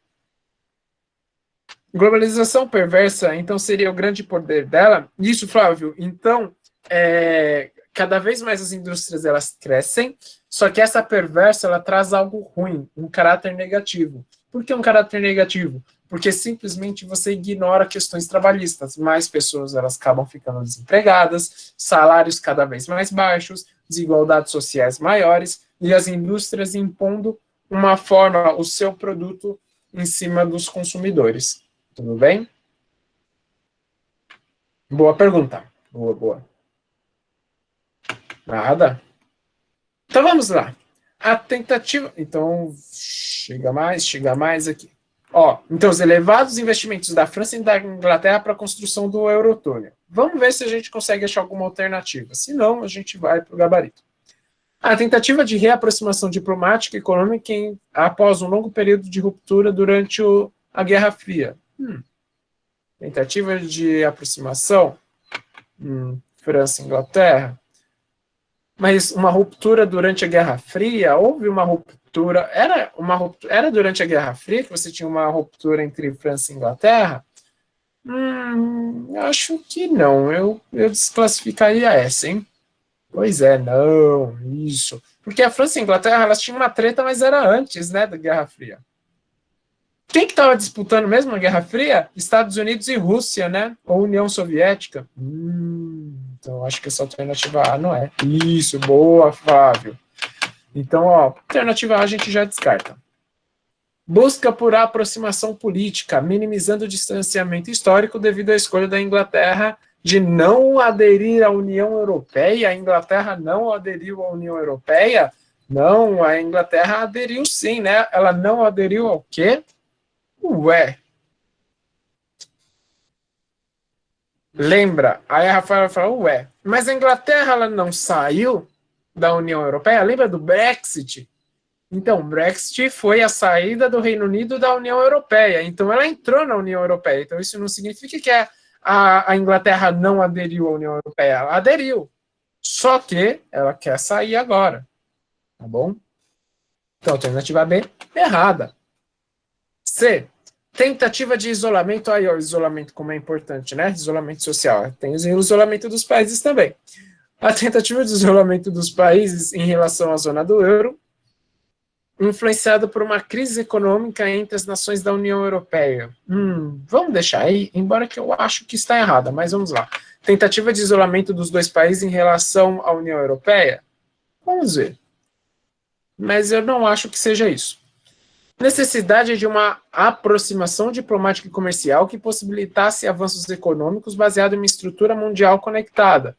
Globalização perversa, então, seria o grande poder dela. Isso, Flávio, então, cada vez mais as indústrias elas crescem, só que essa perversa ela traz algo ruim, um caráter negativo. Por que um caráter negativo? Porque simplesmente você ignora questões trabalhistas. Mais pessoas elas acabam ficando desempregadas, salários cada vez mais baixos, desigualdades sociais maiores e as indústrias impondo uma forma, o seu produto em cima dos consumidores. Tudo bem? Boa pergunta. Boa. Nada. Então vamos lá. A tentativa. Então, chega mais aqui. Então, os elevados investimentos da França e da Inglaterra para a construção do Eurotúnel. Vamos ver se a gente consegue achar alguma alternativa. Se não, a gente vai para o gabarito. A tentativa de reaproximação diplomática e econômica após um longo período de ruptura durante a Guerra Fria. Tentativa de aproximação. França e Inglaterra. Mas uma ruptura durante a Guerra Fria? Houve uma ruptura? Era durante a Guerra Fria que você tinha uma ruptura entre França e Inglaterra? Acho que não. Eu desclassificaria essa, hein? Pois é, não, isso. Porque a França e a Inglaterra, elas tinham uma treta, mas era antes, né, da Guerra Fria. Quem que estava disputando mesmo a Guerra Fria? Estados Unidos e Rússia, né? Ou União Soviética. Então, acho que essa alternativa A não é. Isso, boa, Flávio. Então, alternativa A a gente já descarta. Busca por aproximação política, minimizando o distanciamento histórico devido à escolha da Inglaterra de não aderir à União Europeia. A Inglaterra não aderiu à União Europeia? Não, a Inglaterra aderiu sim, né? Ela não aderiu ao quê? Ué. Lembra? Aí a Rafaela falou, mas a Inglaterra ela não saiu da União Europeia? Lembra do Brexit? Então, o Brexit foi a saída do Reino Unido da União Europeia. Então, ela entrou na União Europeia. Então, isso não significa que a Inglaterra não aderiu à União Europeia. Ela aderiu. Só que ela quer sair agora. Tá bom? Então, alternativa B, errada. C, tentativa de isolamento. Aí, o isolamento como é importante, né? Isolamento social. Tem o isolamento dos países também. A tentativa de isolamento dos países em relação à zona do euro, influenciado por uma crise econômica entre as nações da União Europeia. Vamos deixar aí, embora que eu acho que está errada, mas vamos lá. Tentativa de isolamento dos dois países em relação à União Europeia? Vamos ver. Mas eu não acho que seja isso. Necessidade de uma aproximação diplomática e comercial que possibilitasse avanços econômicos baseado em uma estrutura mundial conectada.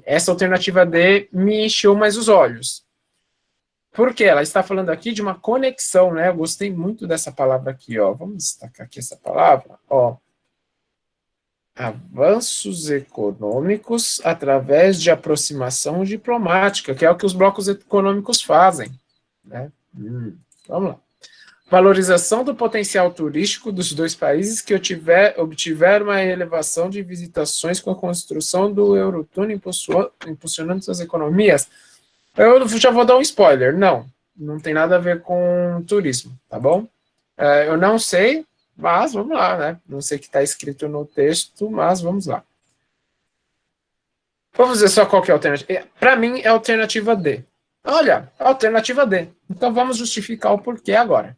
Essa alternativa D me encheu mais os olhos. Porque ela está falando aqui de uma conexão, né? Eu gostei muito dessa palavra aqui, Vamos destacar aqui essa palavra, Avanços econômicos através de aproximação diplomática, que é o que os blocos econômicos fazem, né? Vamos lá. Valorização do potencial turístico dos dois países que obtiveram uma elevação de visitações com a construção do Eurotúnel, impulsionando suas economias. Eu já vou dar um spoiler. Não tem nada a ver com turismo, tá bom? Eu não sei, mas vamos lá, né? Não sei o que está escrito no texto, mas vamos lá. Vamos ver só qual que é a alternativa. Para mim, é a alternativa D. Olha, alternativa D. Então, vamos justificar o porquê agora.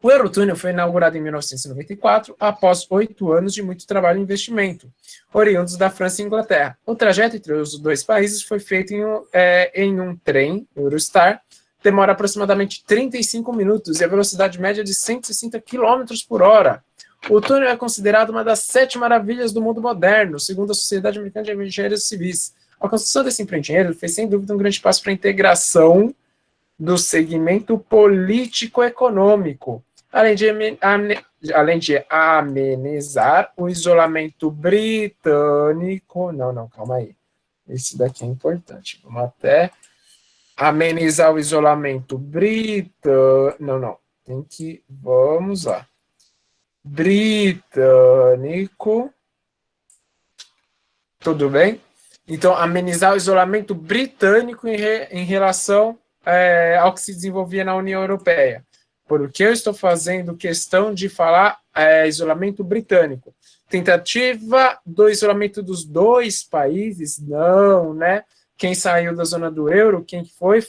O Eurotúnel foi inaugurado em 1994, após 8 anos de muito trabalho e investimento, oriundos da França e Inglaterra. O trajeto entre os dois países foi feito em um trem Eurostar, demora aproximadamente 35 minutos e a velocidade média de 160 km por hora. O túnel é considerado uma das 7 maravilhas do mundo moderno, segundo a Sociedade Americana de Engenheiros Civis. A construção desse empreendimento fez, sem dúvida, um grande passo para a integração do segmento político-econômico, além de amenizar o isolamento britânico. Não, calma aí. Esse daqui é importante. Vamos até amenizar o isolamento britânico. Não. Tem que. Vamos lá. Britânico. Tudo bem? Então, amenizar o isolamento britânico em relação ao que se desenvolvia na União Europeia. Por que eu estou fazendo questão de falar isolamento britânico? Tentativa do isolamento dos dois países? Não, né? Quem saiu da zona do euro, quem foi?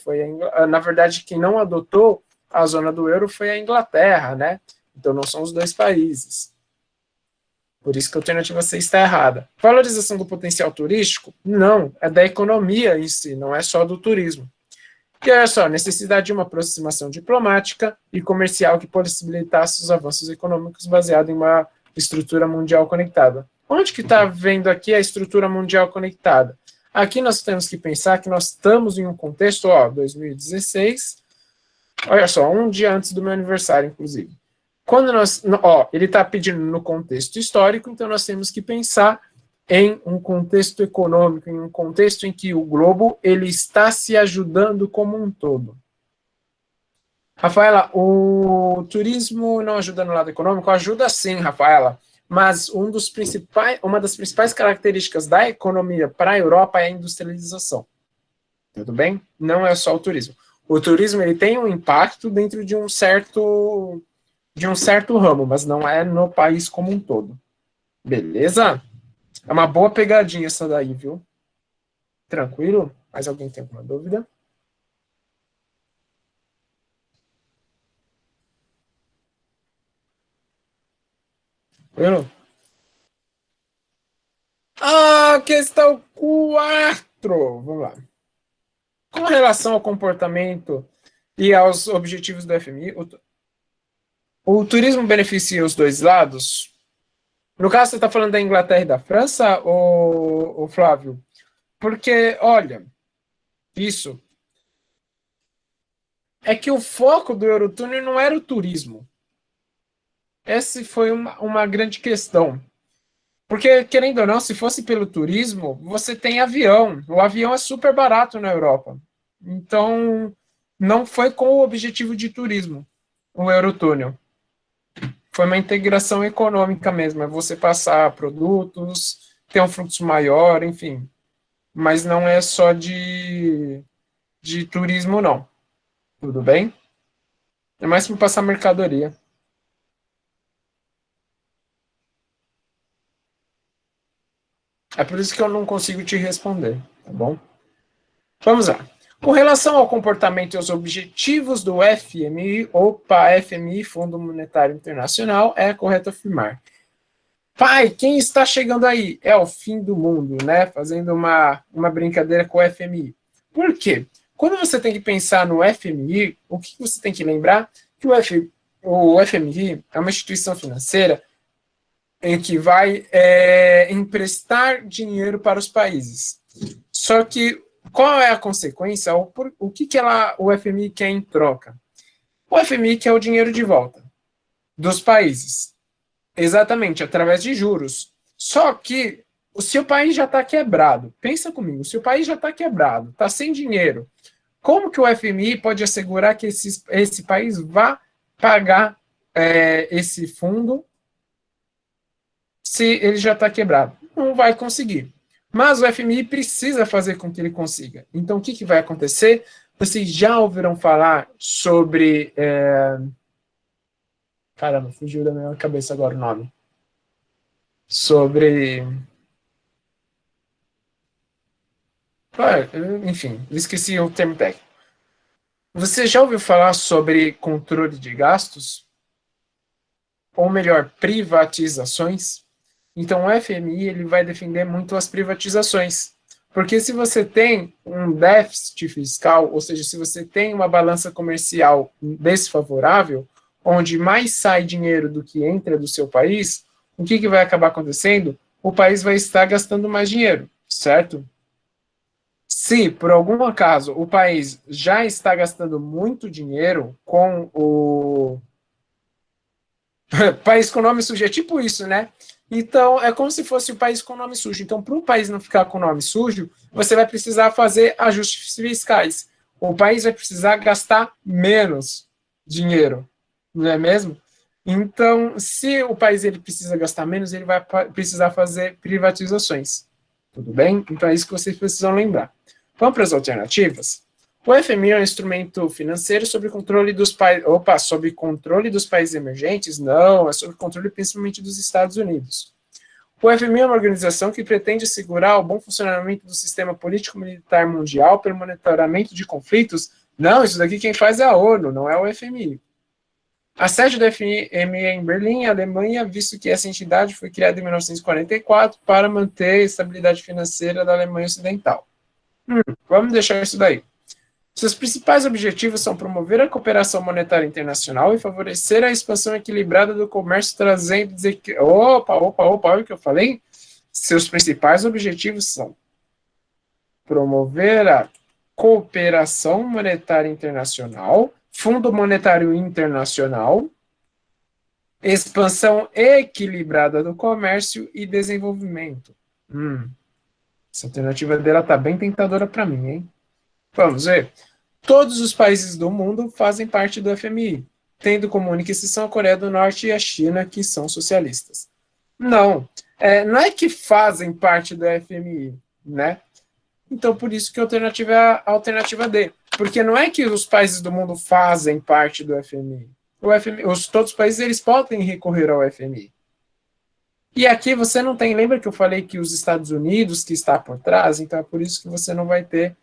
Na verdade, quem não adotou a zona do euro foi a Inglaterra, né? Então, não são os dois países. Por isso que a alternativa C está errada. Valorização do potencial turístico? Não, é da economia em si, não é só do turismo. E olha só, necessidade de uma aproximação diplomática e comercial que possibilitasse os avanços econômicos baseado em uma estrutura mundial conectada. Onde que está vendo aqui a estrutura mundial conectada? Aqui nós temos que pensar que nós estamos em um contexto, 2016, olha só, um dia antes do meu aniversário, inclusive. Quando ele está pedindo no contexto histórico, então nós temos que pensar em um contexto econômico, em um contexto em que o globo ele está se ajudando como um todo. Rafaela, o turismo não ajuda no lado econômico? Ajuda sim, Rafaela, mas uma das principais características da economia para a Europa é a industrialização. Tudo bem? Não é só o turismo. O turismo ele tem um impacto dentro de um certo ramo, mas não é no país como um todo. Beleza? É uma boa pegadinha essa daí, viu? Tranquilo? Mais alguém tem alguma dúvida? Tranquilo? Questão 4. Vamos lá. Com relação ao comportamento e aos objetivos do FMI, o turismo beneficia os dois lados? No caso, você está falando da Inglaterra e da França, ou Flávio? Porque, olha, isso é que o foco do Eurotúnel não era o turismo. Essa foi uma grande questão. Porque, querendo ou não, se fosse pelo turismo, você tem avião. O avião é super barato na Europa. Então, não foi com o objetivo de turismo o Eurotúnel. Foi uma integração econômica mesmo. É você passar produtos, ter um fluxo maior, enfim. Mas não é só de turismo, não. Tudo bem? É mais para passar mercadoria. É por isso que eu não consigo te responder, tá bom? Vamos lá. Com relação ao comportamento e aos objetivos do FMI, FMI, Fundo Monetário Internacional, é correto afirmar. Pai, quem está chegando aí? É o fim do mundo, né? Fazendo uma brincadeira com o FMI. Por quê? Quando você tem que pensar no FMI, o que você tem que lembrar? Que o FMI é uma instituição financeira em que vai emprestar dinheiro para os países. Só que qual é a consequência? O que o FMI quer em troca? O FMI quer o dinheiro de volta dos países. Exatamente, através de juros. Só que o seu país já está quebrado. Pensa comigo, se o país já está quebrado, está sem dinheiro, como que o FMI pode assegurar que esse país vá pagar esse fundo se ele já está quebrado? Não vai conseguir. Mas o FMI precisa fazer com que ele consiga. Então, o que vai acontecer? Vocês já ouviram falar sobre... Caramba, fugiu da minha cabeça agora o nome. Sobre... enfim, esqueci o termo técnico. Você já ouviu falar sobre controle de gastos? Ou melhor, privatizações? Então, o FMI ele vai defender muito as privatizações. Porque se você tem um déficit fiscal, ou seja, se você tem uma balança comercial desfavorável, onde mais sai dinheiro do que entra do seu país, o que vai acabar acontecendo? O país vai estar gastando mais dinheiro, certo? Se, por algum acaso, o país já está gastando muito dinheiro com o país com nome sujo, é tipo isso, né? Então, é como se fosse o país com nome sujo. Então, para o país não ficar com nome sujo, você vai precisar fazer ajustes fiscais. o país vai precisar gastar menos dinheiro, não é mesmo? Então, se o país ele precisa gastar menos, ele vai precisar fazer privatizações. Tudo bem? Então é isso que vocês precisam lembrar. Vamos para as alternativas? O FMI é um instrumento financeiro sob controle dos países. Opa, sob controle dos países emergentes? Não, é sob controle principalmente dos Estados Unidos. O FMI é uma organização que pretende assegurar o bom funcionamento do sistema político-militar mundial pelo monitoramento de conflitos. Não, isso daqui quem faz é a ONU, não é o FMI. A sede do FMI é em Berlim, Alemanha, visto que essa entidade foi criada em 1944 para manter a estabilidade financeira da Alemanha Ocidental. Vamos deixar isso daí. Seus principais objetivos são promover a cooperação monetária internacional e favorecer a expansão equilibrada do comércio, trazendo... Opa, olha o que eu falei. Seus principais objetivos são promover a cooperação monetária internacional, Fundo Monetário Internacional, expansão equilibrada do comércio e desenvolvimento. Essa alternativa dela está bem tentadora para mim, hein? Vamos ver. Todos os países do mundo fazem parte do FMI, tendo como única exceção a Coreia do Norte e a China, que são socialistas. Não, não é que fazem parte do FMI, né? Então, por isso que a alternativa é a alternativa D. Porque não é que os países do mundo fazem parte do FMI. Todos os países eles podem recorrer ao FMI. E aqui você não tem... Lembra que eu falei que os Estados Unidos que está por trás? Então, é por isso que você não vai ter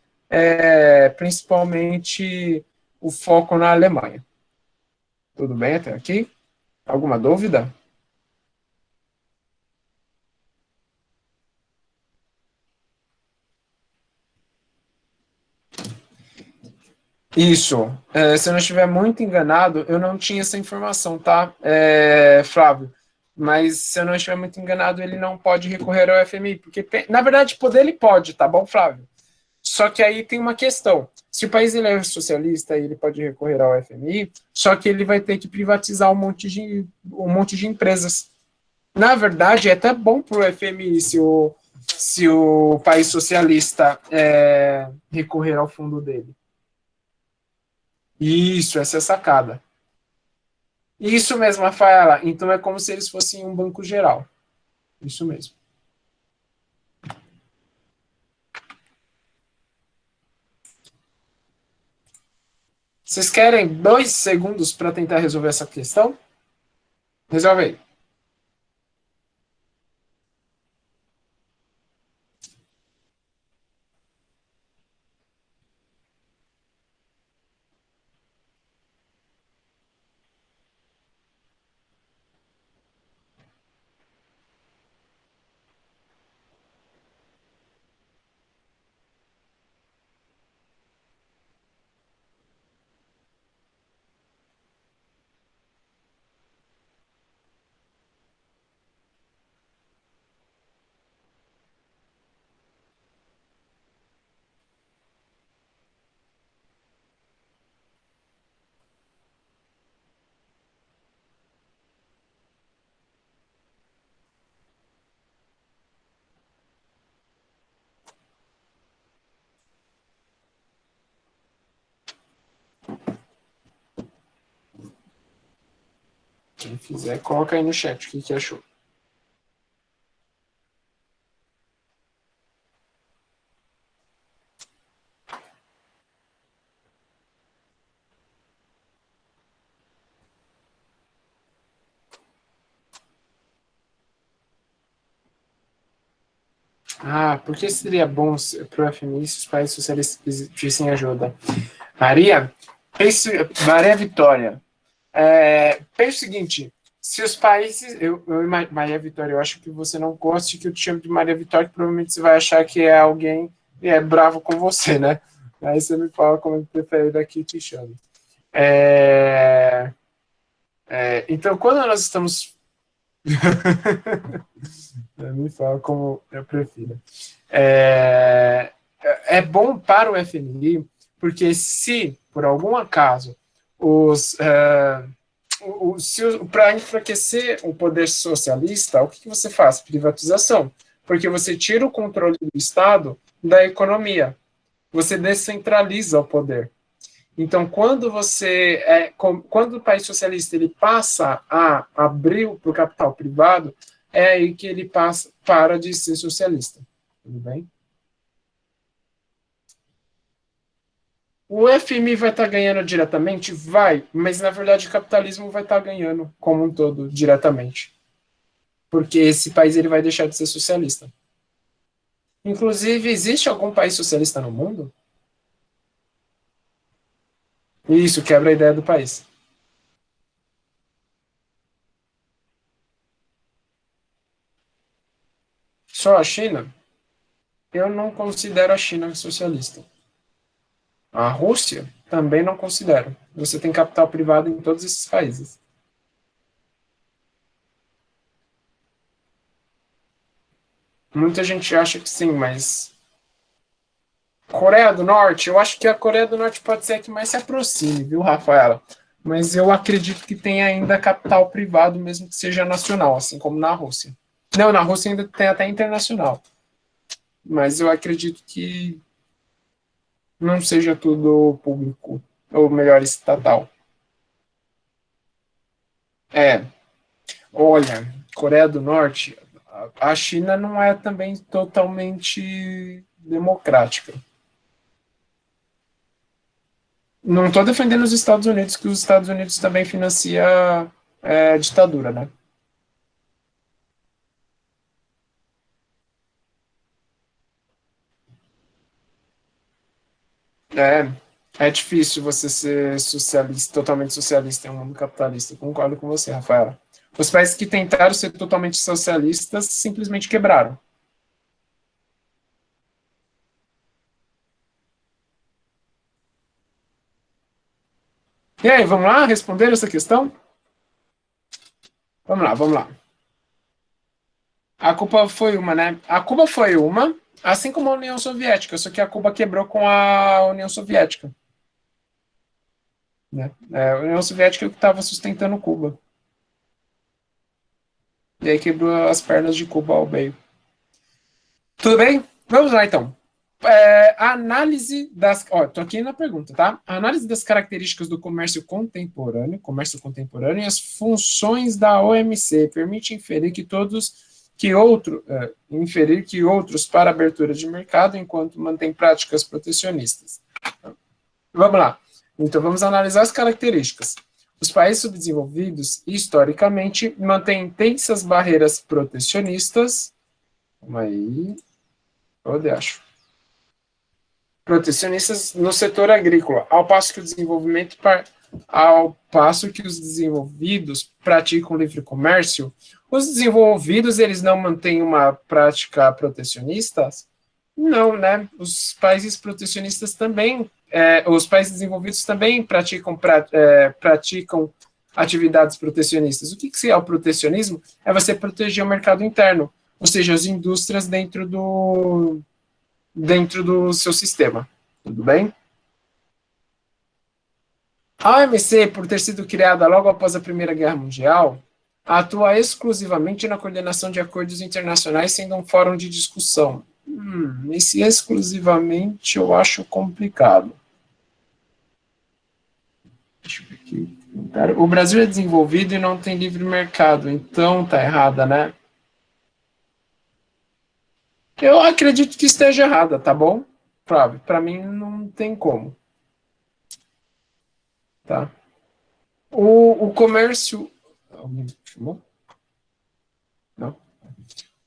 principalmente o foco na Alemanha. Tudo bem até aqui? Alguma dúvida? Isso. Se eu não estiver muito enganado, eu não tinha essa informação, tá, Flávio? Mas se eu não estiver muito enganado, ele não pode recorrer ao FMI, porque, na verdade, poder ele pode, tá bom, Flávio? Só que aí tem uma questão. Se o país ele é socialista, ele pode recorrer ao FMI, só que ele vai ter que privatizar um monte de empresas. Na verdade, é até bom para o FMI se o país socialista recorrer ao fundo dele. Isso, essa é a sacada. Isso mesmo, Rafaela. Então é como se eles fossem um banco geral. Isso mesmo. Vocês querem 2 segundos para tentar resolver essa questão? Resolve aí. Quem fizer, coloca aí no chat o que achou. Por que seria bom para o FMI se os países socialistas pedissem ajuda? Maria Vitória. Pense o seguinte, se os países... Maria Vitória, eu acho que você não gosta que eu te chame de Maria Vitória, que provavelmente você vai achar que é alguém e é bravo com você, né? Aí você me fala como prefere daqui te chame. Então, quando nós estamos... me fala como eu prefiro. É bom para o FMI, porque se, por algum acaso, para enfraquecer o poder socialista, o que você faz? Privatização. Porque você tira o controle do Estado da economia. você descentraliza o poder. Então, quando o país socialista ele passa a abrir para o capital privado, é aí que ele para de ser socialista. Tudo bem? O FMI vai estar ganhando diretamente? Vai, mas na verdade o capitalismo vai estar ganhando como um todo diretamente. Porque esse país ele vai deixar de ser socialista. Inclusive, existe algum país socialista no mundo? Isso quebra a ideia do país. Só a China? Eu não considero a China socialista. A Rússia? Também não considero. Você tem capital privado em todos esses países. Muita gente acha que sim, mas Coreia do Norte, eu acho que a Coreia do Norte pode ser a que mais se aproxime, viu, Rafaela? Mas eu acredito que tem ainda capital privado, mesmo que seja nacional, assim como na Rússia. Não, na Rússia ainda tem até internacional. Mas eu acredito que não seja tudo público, ou melhor, estatal. É, olha, Coreia do Norte, a China não é também totalmente democrática. Não estou defendendo os Estados Unidos, que os Estados Unidos também financia ditadura, né? É difícil você ser socialista, totalmente socialista em um mundo capitalista. Concordo com você, Rafaela. Os países que tentaram ser totalmente socialistas simplesmente quebraram. E aí, vamos lá responder essa questão? Vamos lá, vamos lá. A Cuba foi uma, né? A Cuba foi uma, assim como a União Soviética, só que a Cuba quebrou com a União Soviética. Né? A União Soviética é o que estava sustentando Cuba. E aí quebrou as pernas de Cuba ao meio. Tudo bem? Vamos lá, então. A análise das. Ó, tô aqui na pergunta, tá? A análise das características do comércio contemporâneo e as funções da OMC permite inferir que outros para abertura de mercado enquanto mantém práticas protecionistas. Vamos lá. Então, vamos analisar as características. Os países subdesenvolvidos, historicamente, mantêm intensas barreiras protecionistas. Calma aí. Onde acho? Protecionistas no setor agrícola, ao passo que os desenvolvidos praticam livre comércio, os desenvolvidos eles não mantêm uma prática protecionista? Não, né? Os países protecionistas também, os países desenvolvidos também praticam atividades protecionistas. O que é o protecionismo? É você proteger o mercado interno, ou seja, as indústrias dentro do seu sistema. Tudo bem? A OMC, por ter sido criada logo após a Primeira Guerra Mundial, atua exclusivamente na coordenação de acordos internacionais, sendo um fórum de discussão. Esse exclusivamente eu acho complicado. Deixa eu ver aqui. O Brasil é desenvolvido e não tem livre mercado, então tá errada, né? Eu acredito que esteja errada, tá bom? Flávio, para mim não tem como. Tá? O comércio. Alguém chamou? Não.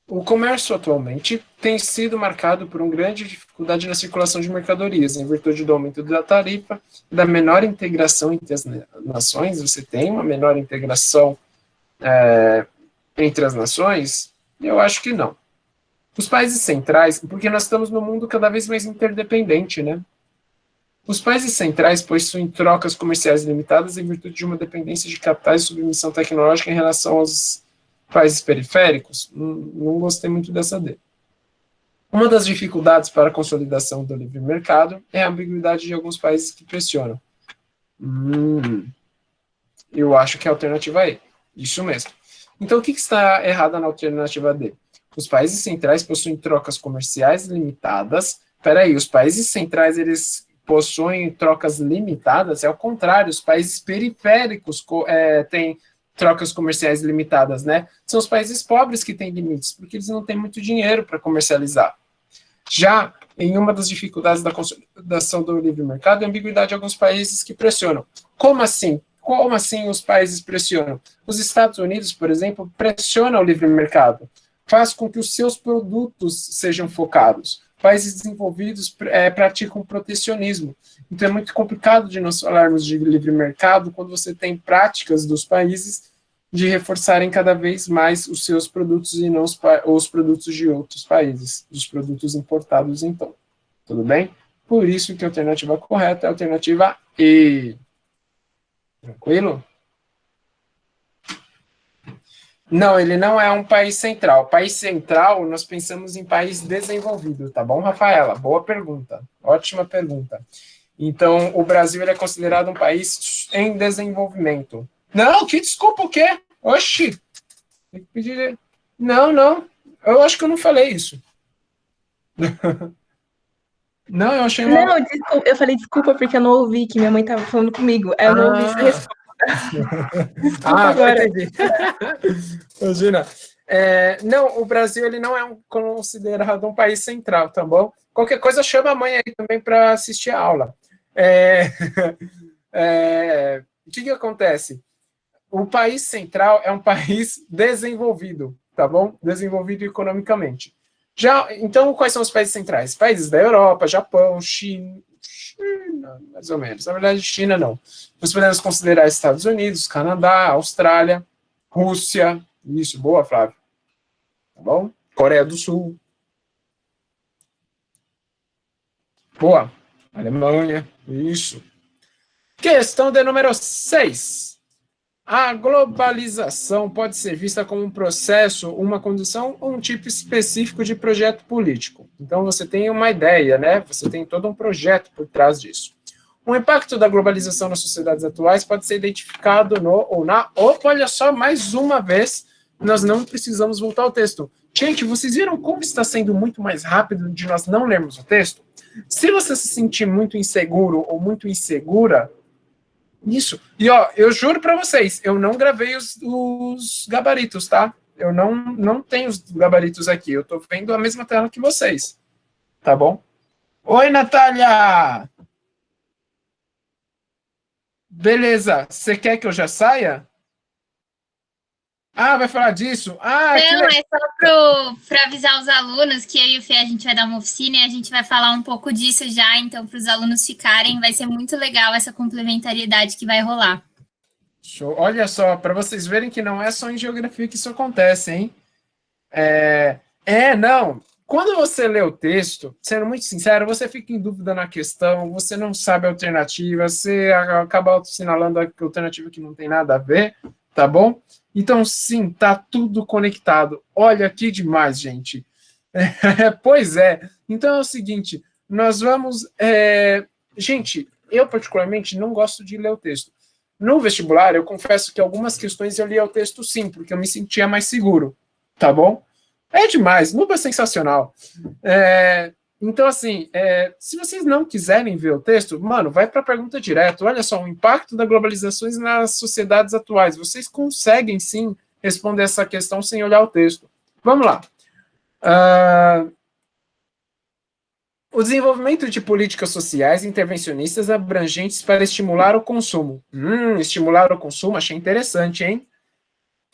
O comércio atualmente tem sido marcado por uma grande dificuldade na circulação de mercadorias, em virtude do aumento da tarifa, da menor integração entre as nações. Você tem uma menor integração entre as nações? Eu acho que não. Os países centrais, porque nós estamos num mundo cada vez mais interdependente, né? Os países centrais possuem trocas comerciais limitadas em virtude de uma dependência de capitais e submissão tecnológica em relação aos países periféricos. Não gostei muito dessa D. Uma das dificuldades para a consolidação do livre mercado é a ambiguidade de alguns países que pressionam. Eu acho que a alternativa é isso mesmo. Então, o que está errado na alternativa D? Os países centrais possuem trocas comerciais limitadas peraí, os países centrais, eles possuem trocas limitadas? É o contrário, os países periféricos têm trocas comerciais limitadas, né? São os países pobres que têm limites, porque eles não têm muito dinheiro para comercializar. Já em uma das dificuldades da consolidação do livre mercado, é a ambiguidade de alguns países que pressionam. Como assim? Como assim os países pressionam? Os Estados Unidos, por exemplo, pressionam o livre mercado, faz com que os seus produtos sejam focados. Países desenvolvidos praticam protecionismo. Então é muito complicado de nós falarmos de livre mercado quando você tem práticas dos países de reforçarem cada vez mais os seus produtos e não os produtos de outros países, os produtos importados, então. Tudo bem? Por isso que a alternativa correta é a alternativa E. Tranquilo? Não, ele não é um país central. País central, nós pensamos em país desenvolvido, tá bom, Rafaela? Boa pergunta. Ótima pergunta. Então, o Brasil ele é considerado um país em desenvolvimento. Não, que desculpa o quê? Oxi! Tem que pedir... Não, não. Eu acho que eu não falei isso. Não, eu achei uma... Não, desculpa, eu falei desculpa porque eu não ouvi, que minha mãe estava falando comigo. Eu não ouvi essa resposta. Desculpa agora. Entendi. Imagina. Não, o Brasil ele não é considerado um país central, tá bom? Qualquer coisa, chama a mãe aí também para assistir a aula. O que acontece? O país central é um país desenvolvido, tá bom? Desenvolvido economicamente. Então, quais são os países centrais? Países da Europa, Japão, China, mais ou menos. Na verdade, China não. Nós podemos considerar Estados Unidos, Canadá, Austrália, Rússia. Isso, boa, Flávio. Tá bom? Coreia do Sul. Boa. Alemanha. Isso. Questão de número 6. A globalização pode ser vista como um processo, uma condição ou um tipo específico de projeto político. Então, você tem uma ideia, né? Você tem todo um projeto por trás disso. O impacto da globalização nas sociedades atuais pode ser identificado no ou na... Opa, olha só, mais uma vez, nós não precisamos voltar ao texto. Gente, vocês viram como está sendo muito mais rápido de nós não lermos o texto? Se você se sentir muito inseguro ou muito insegura, isso. E, ó, eu juro para vocês, eu não gravei os gabaritos, tá? Eu não tenho os gabaritos aqui. Eu tô vendo a mesma tela que vocês. Tá bom? Oi, Natália! Beleza. Você quer que eu já saia? Ah, vai falar disso? Ah, não, é só para avisar os alunos que eu e o Fê a gente vai dar uma oficina e a gente vai falar um pouco disso já, então para os alunos ficarem, vai ser muito legal essa complementariedade que vai rolar. Show. Olha só, para vocês verem que não é só em geografia que isso acontece, hein? Não. Quando você lê o texto, sendo muito sincero, você fica em dúvida na questão, você não sabe a alternativa, você acaba autossinalando a alternativa que não tem nada a ver, tá bom? Então, sim, tá tudo conectado. Olha que demais, gente. Pois é. Então é o seguinte, nós vamos... Gente, eu particularmente não gosto de ler o texto. No vestibular, eu confesso que algumas questões eu lia o texto sim, porque eu me sentia mais seguro, tá bom? É demais, Nuba é sensacional. Então, assim, se vocês não quiserem ver o texto, mano, vai para a pergunta direto. Olha só, o impacto da globalização nas sociedades atuais. Vocês conseguem, sim, responder essa questão sem olhar o texto. Vamos lá. O desenvolvimento de políticas sociais intervencionistas abrangentes para estimular o consumo. Estimular o consumo, achei interessante, hein?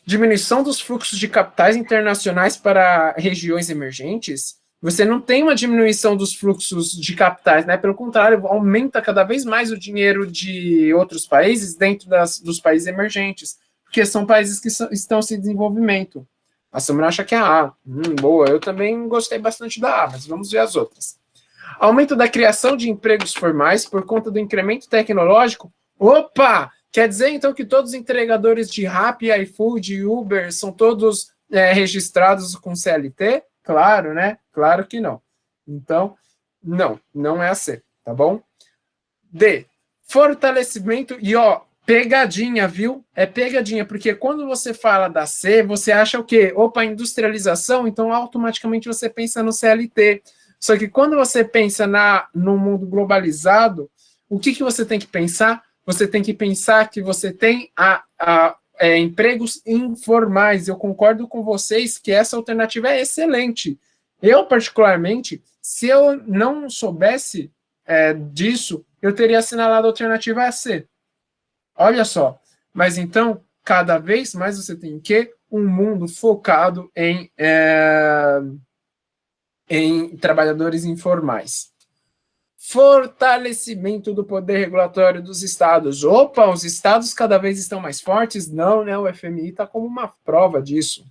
Diminuição dos fluxos de capitais internacionais para regiões emergentes. Você não tem uma diminuição dos fluxos de capitais, né? Pelo contrário, aumenta cada vez mais o dinheiro de outros países dentro dos países emergentes, porque são países que estão em desenvolvimento. A Samara acha que é a A. Boa, eu também gostei bastante da A, mas vamos ver as outras. Aumento da criação de empregos formais por conta do incremento tecnológico. Opa! Quer dizer, então, que todos os entregadores de Rappi, iFood e Uber são todos registrados com CLT? Claro, né? Claro que não. Então, não é a C, tá bom? D, fortalecimento, e ó, pegadinha, viu? É pegadinha, porque quando você fala da C, você acha o quê? Opa, industrialização, então automaticamente você pensa no CLT. Só que quando você pensa no mundo globalizado, o que você tem que pensar? Você tem que pensar que você tem empregos informais. Eu concordo com vocês que essa alternativa é excelente. Eu, particularmente, se eu não soubesse disso, eu teria assinalado a alternativa C. Olha só. Mas então, cada vez mais você tem um mundo focado em trabalhadores informais. Fortalecimento do poder regulatório dos estados. Opa, os estados cada vez estão mais fortes? Não, né? O FMI está como uma prova disso.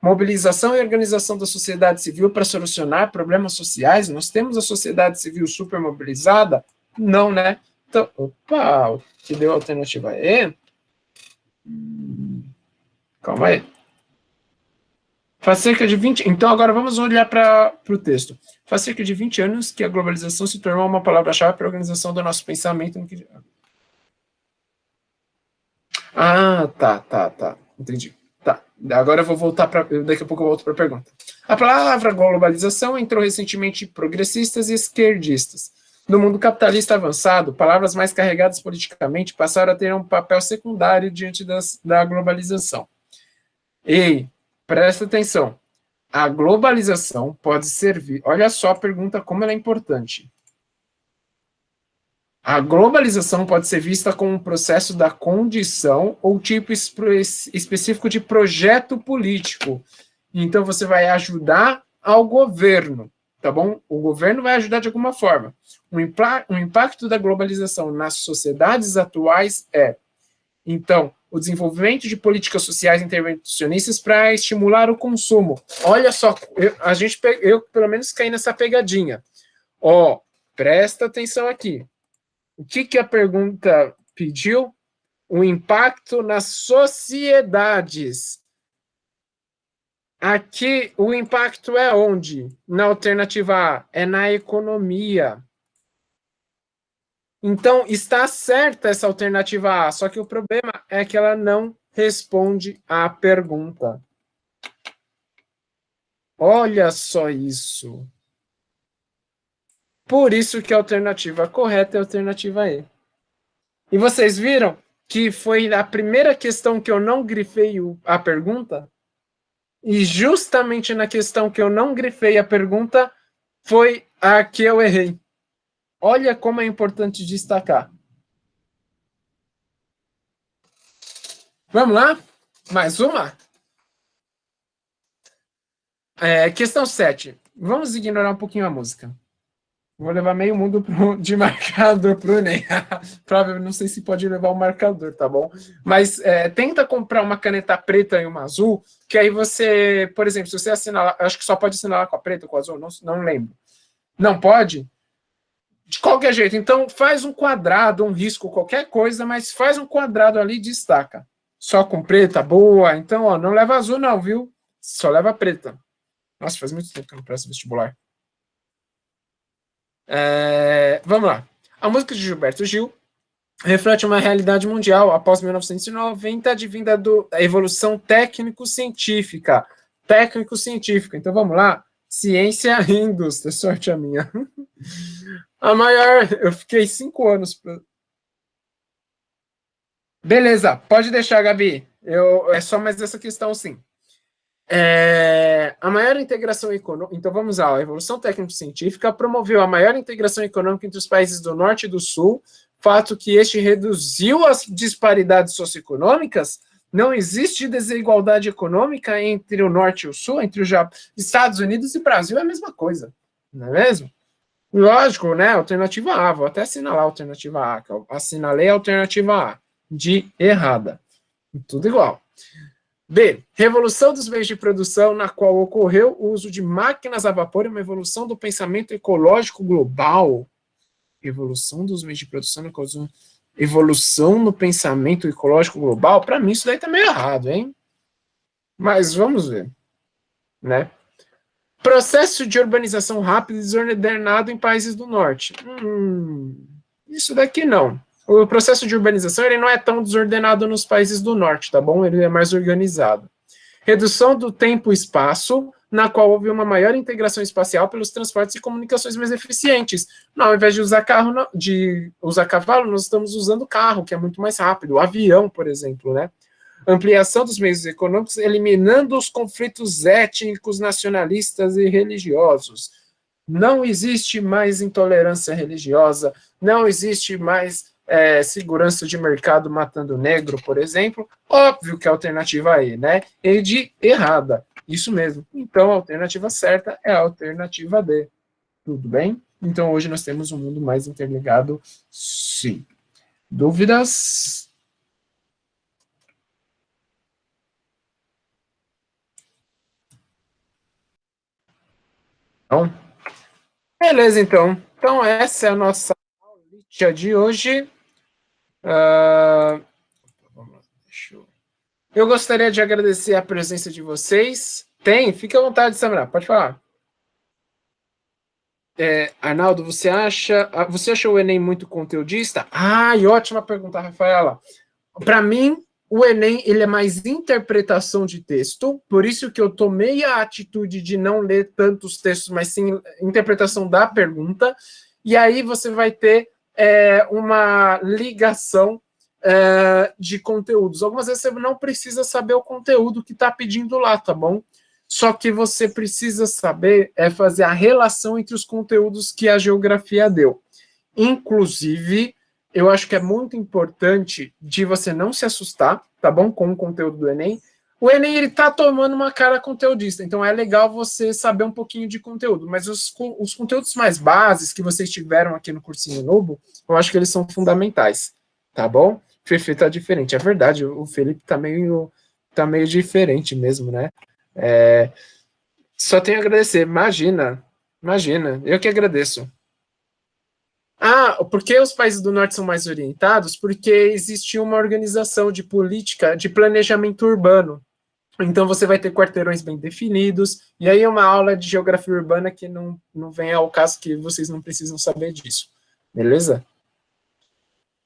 Mobilização e organização da sociedade civil para solucionar problemas sociais. Nós temos a sociedade civil super mobilizada? Não, né? Então, opa, que deu a alternativa E? Calma aí. Faz cerca de 20... Então, agora vamos olhar para o texto. Faz cerca de 20 anos que a globalização se tornou uma palavra-chave para a organização do nosso pensamento. Tá. Entendi. Tá. Agora eu vou voltar para... Daqui a pouco eu volto para a pergunta. A palavra globalização entrou recentemente progressistas e esquerdistas. No mundo capitalista avançado, palavras mais carregadas politicamente passaram a ter um papel secundário diante da globalização. Ei, presta atenção. A globalização pode servir... Olha só a pergunta, como ela é importante. A globalização pode ser vista como um processo da condição ou tipo específico de projeto político. Então, você vai ajudar ao governo, tá bom? O governo vai ajudar de alguma forma. O impacto da globalização nas sociedades atuais então, o desenvolvimento de políticas sociais intervencionistas para estimular o consumo. Olha só, eu pelo menos caí nessa pegadinha. Presta atenção aqui. O que a pergunta pediu? O impacto nas sociedades. Aqui, o impacto é onde? Na alternativa A, é na economia. Então, está certa essa alternativa A, só que o problema é que ela não responde à pergunta. Olha só isso. Por isso que a alternativa correta é a alternativa E. E vocês viram que foi a primeira questão que eu não grifei a pergunta? E justamente na questão que eu não grifei a pergunta, foi a que eu errei. Olha como é importante destacar. Vamos lá? Mais uma? Questão 7. Vamos ignorar um pouquinho a música. Vou levar meio mundo de marcador para o Enem. Não sei se pode levar o marcador, tá bom? Mas tenta comprar uma caneta preta e uma azul, que aí você, por exemplo, se você assinalar, acho que só pode assinalar com a preta ou com a azul, não lembro. Não pode? De qualquer jeito, então faz um quadrado, um risco, qualquer coisa, mas faz um quadrado ali e destaca. Só com preta, boa. Então, não leva azul não, viu? Só leva preta. Nossa, faz muito tempo que eu não presto vestibular. Vamos lá. A música de Gilberto Gil reflete uma realidade mundial após 1990, advinda da evolução técnico-científica. Técnico-científica. Então, vamos lá. Ciência e indústria. Sorte a minha. A maior... Eu fiquei 5 anos... Beleza, pode deixar, Gabi. É só mais essa questão, sim. A maior integração econômica... Então, vamos lá. A evolução técnico-científica promoveu a maior integração econômica entre os países do Norte e do Sul, fato que este reduziu as disparidades socioeconômicas. Não existe desigualdade econômica entre o Norte e o Sul, entre os Estados Unidos e Brasil, é a mesma coisa, não é mesmo? Lógico, né? Alternativa A, vou até assinalar a alternativa A, que eu assinalei a alternativa A, de errada. Tudo igual. B. Revolução dos meios de produção, na qual ocorreu o uso de máquinas a vapor e uma evolução do pensamento ecológico global. Evolução dos meios de produção, na qual evolução no pensamento ecológico global. Para mim, isso daí tá meio errado, hein? Mas vamos ver, né? Processo de urbanização rápido e desordenado em países do norte. Isso daqui não. O processo de urbanização ele não é tão desordenado nos países do norte, tá bom? Ele é mais organizado. Redução do tempo e espaço na qual houve uma maior integração espacial pelos transportes e comunicações mais eficientes. Não, ao invés de usar carro, de usar cavalo, nós estamos usando carro, que é muito mais rápido. O avião, por exemplo, né? Ampliação dos meios econômicos, eliminando os conflitos étnicos, nacionalistas e religiosos. Não existe mais intolerância religiosa, não existe mais segurança de mercado matando negro, por exemplo. Óbvio que a alternativa é, né? E de errada. Isso mesmo. Então, a alternativa certa é a alternativa D. Tudo bem? Então, hoje nós temos um mundo mais interligado, sim. Dúvidas? Não? Beleza, então. Então, essa é a nossa aula de hoje. Eu gostaria de agradecer a presença de vocês. Fique à vontade, Samara, pode falar. Arnaldo, você achou o Enem muito conteudista? E ótima pergunta, Rafaela. Para mim, o Enem ele é mais interpretação de texto, por isso que eu tomei a atitude de não ler tantos textos, mas sim interpretação da pergunta, e aí você vai ter uma ligação de conteúdos. Algumas vezes você não precisa saber o conteúdo que está pedindo lá, tá bom? Só que você precisa saber fazer a relação entre os conteúdos que a geografia deu. Inclusive, eu acho que é muito importante de você não se assustar, tá bom? Com o conteúdo do Enem. O Enem, ele tá tomando uma cara conteudista, então é legal você saber um pouquinho de conteúdo, mas os conteúdos mais básicos que vocês tiveram aqui no cursinho Novo, eu acho que eles são fundamentais, tá bom? Fefe tá diferente, é verdade, o Felipe tá meio diferente mesmo, né? Só tenho a agradecer, imagina, eu que agradeço. Por que os países do norte são mais orientados? Porque existia uma organização de política de planejamento urbano. Então, você vai ter quarteirões bem definidos, e aí é uma aula de geografia urbana que não vem ao caso, que vocês não precisam saber disso. Beleza?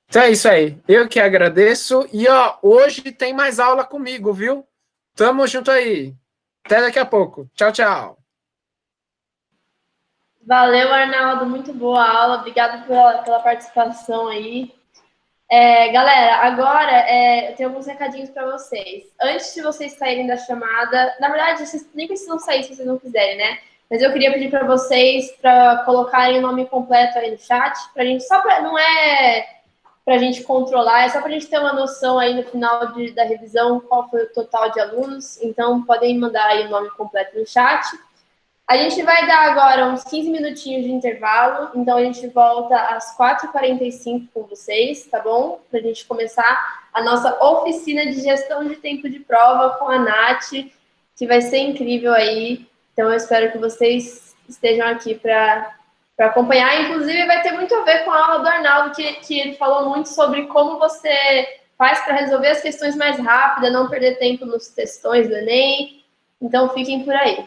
Então é isso aí. Eu que agradeço. E, hoje tem mais aula comigo, viu? Tamo junto aí. Até daqui a pouco. Tchau, tchau. Valeu, Arnaldo. Muito boa aula. Obrigada pela participação aí. Galera, agora eu tenho alguns recadinhos para vocês. Antes de vocês saírem da chamada, na verdade, vocês nem precisam sair se vocês não quiserem, né? Mas eu queria pedir para vocês para colocarem o nome completo aí no chat, não é para a gente controlar, é só para a gente ter uma noção aí no final da revisão qual foi o total de alunos. Então, podem mandar aí o nome completo no chat. A gente vai dar agora uns 15 minutinhos de intervalo, então a gente volta às 4h45 com vocês, tá bom? Para a gente começar a nossa oficina de gestão de tempo de prova com a Nath, que vai ser incrível aí. Então eu espero que vocês estejam aqui para acompanhar. Inclusive vai ter muito a ver com a aula do Arnaldo, que ele falou muito sobre como você faz para resolver as questões mais rápidas, não perder tempo nos textões do Enem. Então fiquem por aí.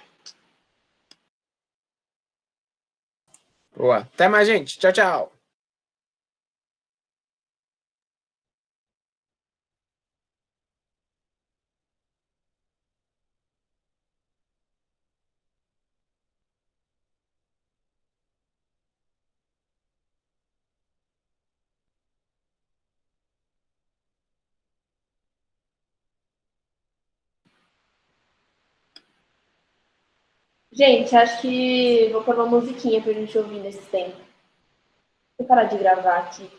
Boa. Até mais, gente. Tchau, tchau. Gente, acho que vou pôr uma musiquinha pra gente ouvir nesse tempo. Vou parar de gravar aqui.